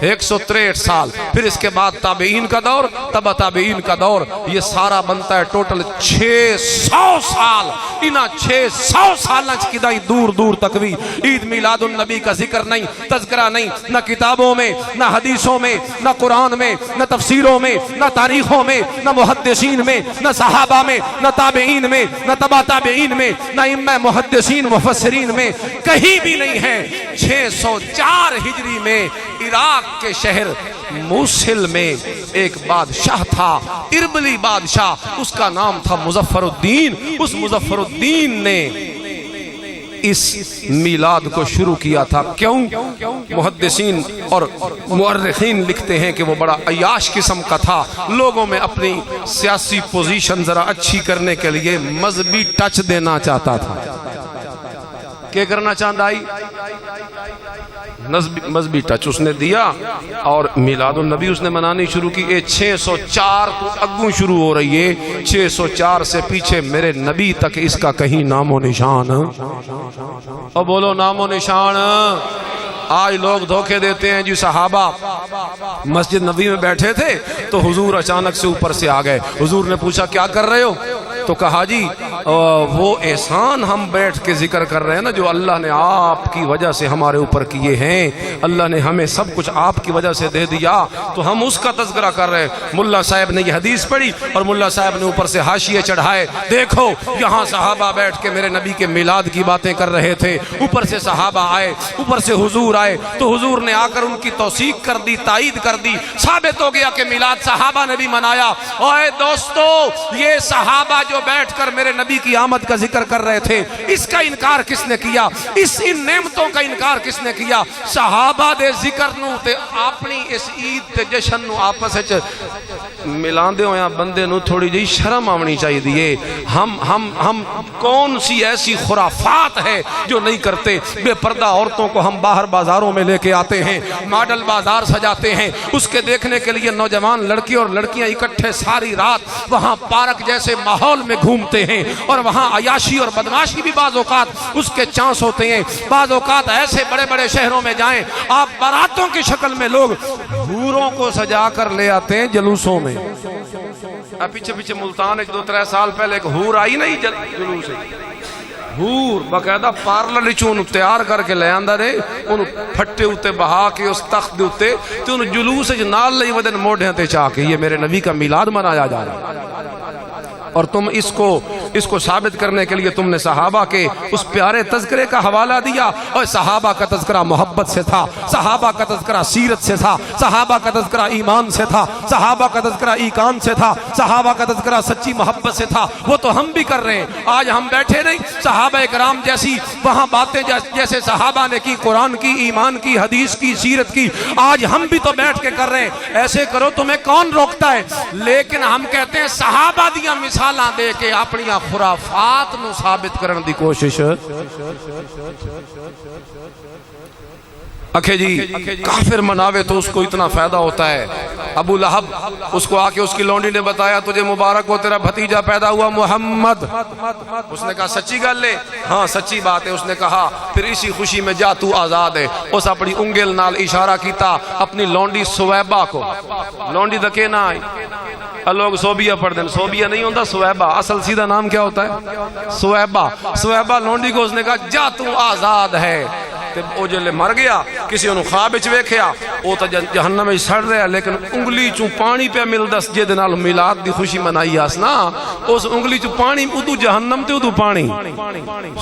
163 سال۔ پھر اس کے بعد تابعین کا دور، تبع تابعین کا دور، یہ سارا بنتا ہے ٹوٹل 600 سال۔ انہاں 600 سالہ چکدائی دور دور تک بھی عید میلاد النبی کا ذکر نہیں، تذکرہ نہیں، نہ کتابوں میں، نہ حدیثوں میں، نہ قرآن میں، نہ تفسیروں میں، نہ تاریخوں میں، نہ محدثین میں، نہ صحابہ میں، نہ تابعین میں، نہ تبع تابعین میں، نہ امام محدثین مفسرین میں، کہیں بھی نہیں ہے۔ 604 ہجری میں عراق کے شہر موصل میں ایک بادشاہ تھا، اربلی بادشاہ، اس کا نام تھا مظفر الدین۔ اس مظفر الدین نے اس میلاد کو شروع کیا تھا۔ کیوں؟ محدثین اور مورخین لکھتے ہیں کہ وہ بڑا عیاش قسم کا تھا، لوگوں میں اپنی سیاسی پوزیشن ذرا اچھی کرنے کے لیے مذہبی ٹچ دینا چاہتا تھا۔ کیا کرنا چاہتا ہے؟ مذہبی ٹچ اس نے دیا اور میلاد النبی اس نے منانی شروع کی۔ 604 تو اگوں شروع ہو رہی ہے، 604 سے پیچھے میرے نبی تک اس کا کہیں نام و نشان۔ اور بولو نام و نشان۔ آج لوگ دھوکے دیتے ہیں جی صحابہ مسجد نبی میں بیٹھے تھے تو حضور اچانک سے اوپر سے آ گئے، حضور نے پوچھا کیا کر رہے ہو؟ تو کہا جی وہ احسان ہم بیٹھ کے ذکر کر رہے ہیں نا جو اللہ نے آپ کی وجہ سے ہمارے اوپر کیے ہیں، اللہ نے ہمیں سب کچھ آپ کی وجہ سے دے دیا تو ہم اس کا تذکرہ کر رہے ہیں۔ ملا صاحب نے یہ حدیث پڑھی اور ملا صاحب نے اوپر سے حاشیے چڑھائے، دیکھو یہاں صحابہ بیٹھ کے میرے نبی کے میلاد کی باتیں کر رہے تھے، اوپر سے صحابہ آئے، اوپر سے حضور آئے تو حضور نے آ کر ان کی توثیق کر دی، تائید کر دی، ثابت ہو گیا کہ میلاد صحابہ نے بھی منایا۔ اوے دوستو، یہ صحابہ جو بیٹھ کر میرے نبی کی آمد کا ذکر کر رہے تھے، اس کا انکار کس نے کیا؟ ان نعمتوں کا انکار کس نے کیا؟ صحابہ دے ذکر نو تے اپنی اس عید تے جشن نو آپس وچ ملاندے ہویا بندے نو تھوڑی جی شرم آونی چاہیے دیئے۔ ہم کون سی ایسی خرافات ہے جو نہیں کرتے؟ بے پردہ عورتوں کو ہم باہر بازاروں میں لے کے آتے ہیں، ماڈل بازار سجاتے ہیں، اس کے دیکھنے کے لیے نوجوان لڑکی اور لڑکیاں اکٹھے ساری رات وہاں پارک جیسے ماحول میں گھومتے ہیں، اور وہاں عیاشی اور بدماشی بھی بعض اوقات اس کے چانس ہوتے ہیں۔ بعض اوقات ایسے بڑے بڑے شہروں میں جائیں، آپ باراتوں کی شکل میں لوگ حوروں کو سجا کر لے آتے ہیں جلوسوں میں۔ پیچھے پیچھے ملتان 2-3 سال پہلے ایک حور آئی نہیں جلوس ہے، حور باقاعدہ پارلر چون تیار کر کے لے آندا رہے، انہوں پھٹے ہوتے بہا کے اس تخت دے ہوتے تو انہوں جلوس نال لئی ودن موڑھیں تے چاہ کے یہ میرے نبی کا میلاد منایا جا رہا ہے۔ اور تم اس کو ثابت کرنے کے لیے تم نے صحابہ کے اس پیارے تذکرے کا حوالہ دیا، اور صحابہ کا تذکرہ محبت سے تھا، صحابہ کا تذکرہ سیرت سے تھا، صحابہ کا تذکرہ ایمان سے تھا، صحابہ کا تذکرہ ایقان سے تھا، صحابہ کا تذکرہ سچی محبت سے تھا۔ وہ تو ہم بھی کر رہے ہیں، آج ہم بیٹھے نہیں، صحابہ اکرام جیسی وہاں باتیں جیسے صحابہ نے کی، قرآن کی، ایمان کی، حدیث کی، سیرت کی، آج ہم بھی تو بیٹھ کے کر رہے ہیں۔ ایسے کرو، تمہیں کون روکتا ہے؟ لیکن ہم کہتے ہیں صحابہ دیاں مثالاں دے کے اپنی خرافات نو ثابت کرن دی کوشش۔ اکھے جی کافر مناوے تو اس کو اتنا فائدہ ہوتا ہے۔ ابو لہب اس کو آکے اس کی لونڈی نے بتایا تجھے مبارک ہو تیرا بھتیجا پیدا ہوا محمد۔ اس نے کہا سچی گل لے؟ ہاں سچی بات ہے۔ اس نے کہا پھر اسی خوشی میں جا تو آزاد ہے۔ اس اپنی انگل نال اشارہ کیتا اپنی لونڈی سویبہ کو، لونڈی دکے نہ آئی، لوگ صوبیہ پڑھ دیں، صوبیہ نہیں ہوتا سویبہ، اصل سیدھا نام کیا ہوتا ہے؟ سویبہ۔ سویبہ لونڈی کو اس نے کہا جا تو آزاد ہے۔ وہ جلے مر گیا، کسی انہوں خواب اچ ویکھیا، وہ تو جہنم میں سڑ رہا، لیکن انگلی چوں پانی پہ مل دس جے دنال میلاد دی خوشی منائی آس نا، اس انگلی چوں پانی ادو جہنم تے ادو پانی،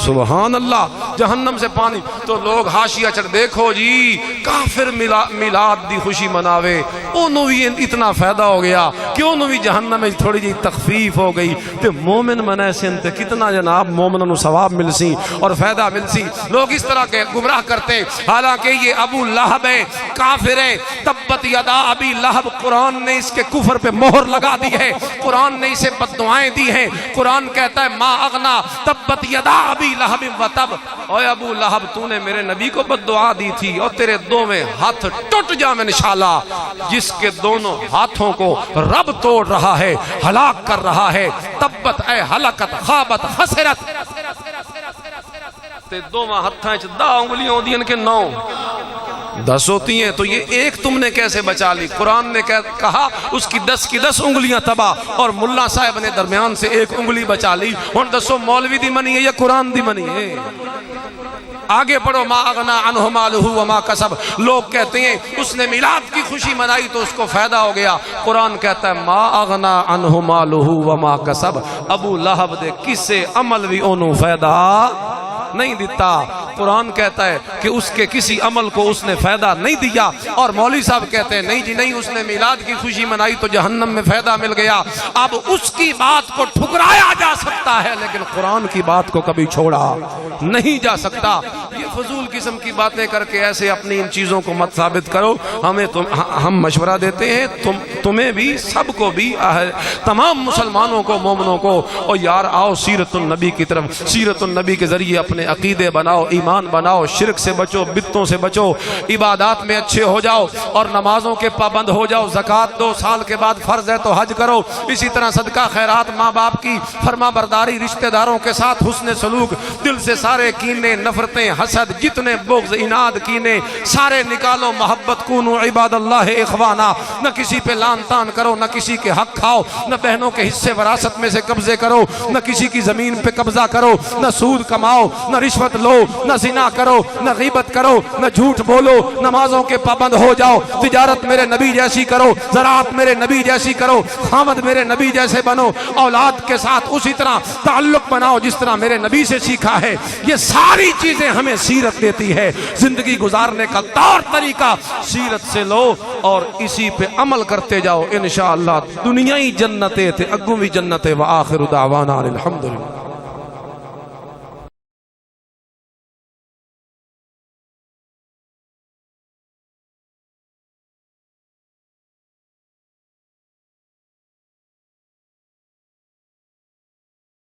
سبحان اللہ، جہنم سے پانی۔ تو لوگ حاشیہ چڑھ دیکھو جی کافر میلاد دی خوشی مناوے، انہوں بھی اتنا فائدہ ہو گیا کہ انہوں بھی جہنم میں تھوڑی جی تخفیف ہو گئی، تے مومن منائے سے انتے کتنا جناب مومنوں نو ثواب مل سی اور فائدہ مل سی۔ لوگ اس طرح کے گمراہ کرتے، حالانکہ یہ ابو لہب ہے، کافر ہے۔ تبت یدا ابی لہب، قرآن نے اس کے کفر پہ مہر لگا دی ہے، قرآن نے اسے بددعائیں دی ہیں۔ قرآن کہتا ہے ما اغنا تبت یدا ابی لہب وتب، اوے ابو لہب تو نے میرے نبی کو بددعا دی تھی اور تیرے دونوں ہاتھ ٹوٹ جائیں انشاءاللہ۔ جس کے دونوں ہاتھوں کو رب توڑ رہا ہے، ہلاک کر رہا ہے، تبت اے ہلاکت، خابت، خسرت۔ دو ہتھاں وچ 10 انگلیاں ہوندیاں کہ 9 10 ہوتی ہیں، تو یہ ایک تم نے کیسے بچا لی؟ قرآن نے کہا اس کی 10 کی 10 انگلیاں تباہ، اور ملا صاحب نے درمیان سے ایک انگلی بچا لی۔ ہن دسو مولوی دی منی ہے یا قرآن دی منی ہے؟ آگے پڑھو ما اغنا عنہ مالہ وما کسب۔ لوگ کہتے ہیں اس نے میلاد کی خوشی منائی تو اس کو فائدہ ہو گیا، قرآن کہتا ہے ما اغنا عنہ مالہ وما کسب، ابو لہب دے کسے عمل بھی انہوں فائدہ نہیں دیتا۔ قرآن کہتا ہے کہ اس کے کسی عمل کو اس نے فائدہ نہیں دیا، اور مولوی صاحب کہتے ہیں نہیں جی نہیں، اس نے میلاد کی خوشی منائی تو جہنم میں فائدہ مل گیا۔ اب اس کی بات کو ٹھکرایا جا سکتا ہے، لیکن قرآن کی بات کو کبھی چھوڑا نہیں جا سکتا۔ یہ فضول قسم کی باتیں کر کے ایسے اپنی ان چیزوں کو مت ثابت کرو۔ ہم مشورہ دیتے ہیں تمہیں بھی، سب کو بھی، تمام مسلمانوں کو، مومنوں کو، اور یار آؤ سیرت النبی کی طرف، سیرت النبی کے ذریعے اپنے عقیدے بناؤ، ایمان بناؤ، شرک سے بچو، بدتوں سے بچو، عبادات میں اچھے ہو جاؤ اور نمازوں کے پابند ہو جاؤ، زکوٰۃ 2 سال کے بعد فرض ہے تو حج کرو، اسی طرح صدقہ خیرات، ماں باپ کی فرما برداری، رشتہ داروں کے ساتھ حسن سلوک، دل سے سارے کینے، نفرتیں، حسد، جتنے بغض، اناد، کینے سارے نکالو، محبت، کونوا عباد اللہ اخوانا، نہ کسی پہ لان تان کرو، نہ کسی کے حق کھاؤ، نہ بہنوں کے حصے وراثت میں سے قبضے کرو، نہ کسی کی زمین پہ قبضہ کرو، نہ سود کماؤ، نہ رشوت لو، نہ زنا کرو، نہ غیبت کرو، نہ جھوٹ بولو، نمازوں کے پابند ہو جاؤ، تجارت میرے نبی جیسی کرو، زراعت میرے نبی جیسی کرو، خامد میرے نبی جیسے بنو، اولاد کے ساتھ اسی طرح تعلق بناؤ جس طرح میرے نبی سے سیکھا ہے۔ یہ ساری چیزیں ہمیں سیرت دیتی سکتی ہے. زندگی گزارنے کا طور طریقہ سیرت سے لو اور اسی پہ عمل کرتے جاؤ. انشاءاللہ دنیای جنتیں تھے اگوں بھی جنت ہے. وآخر دعوانا الحمدللہ.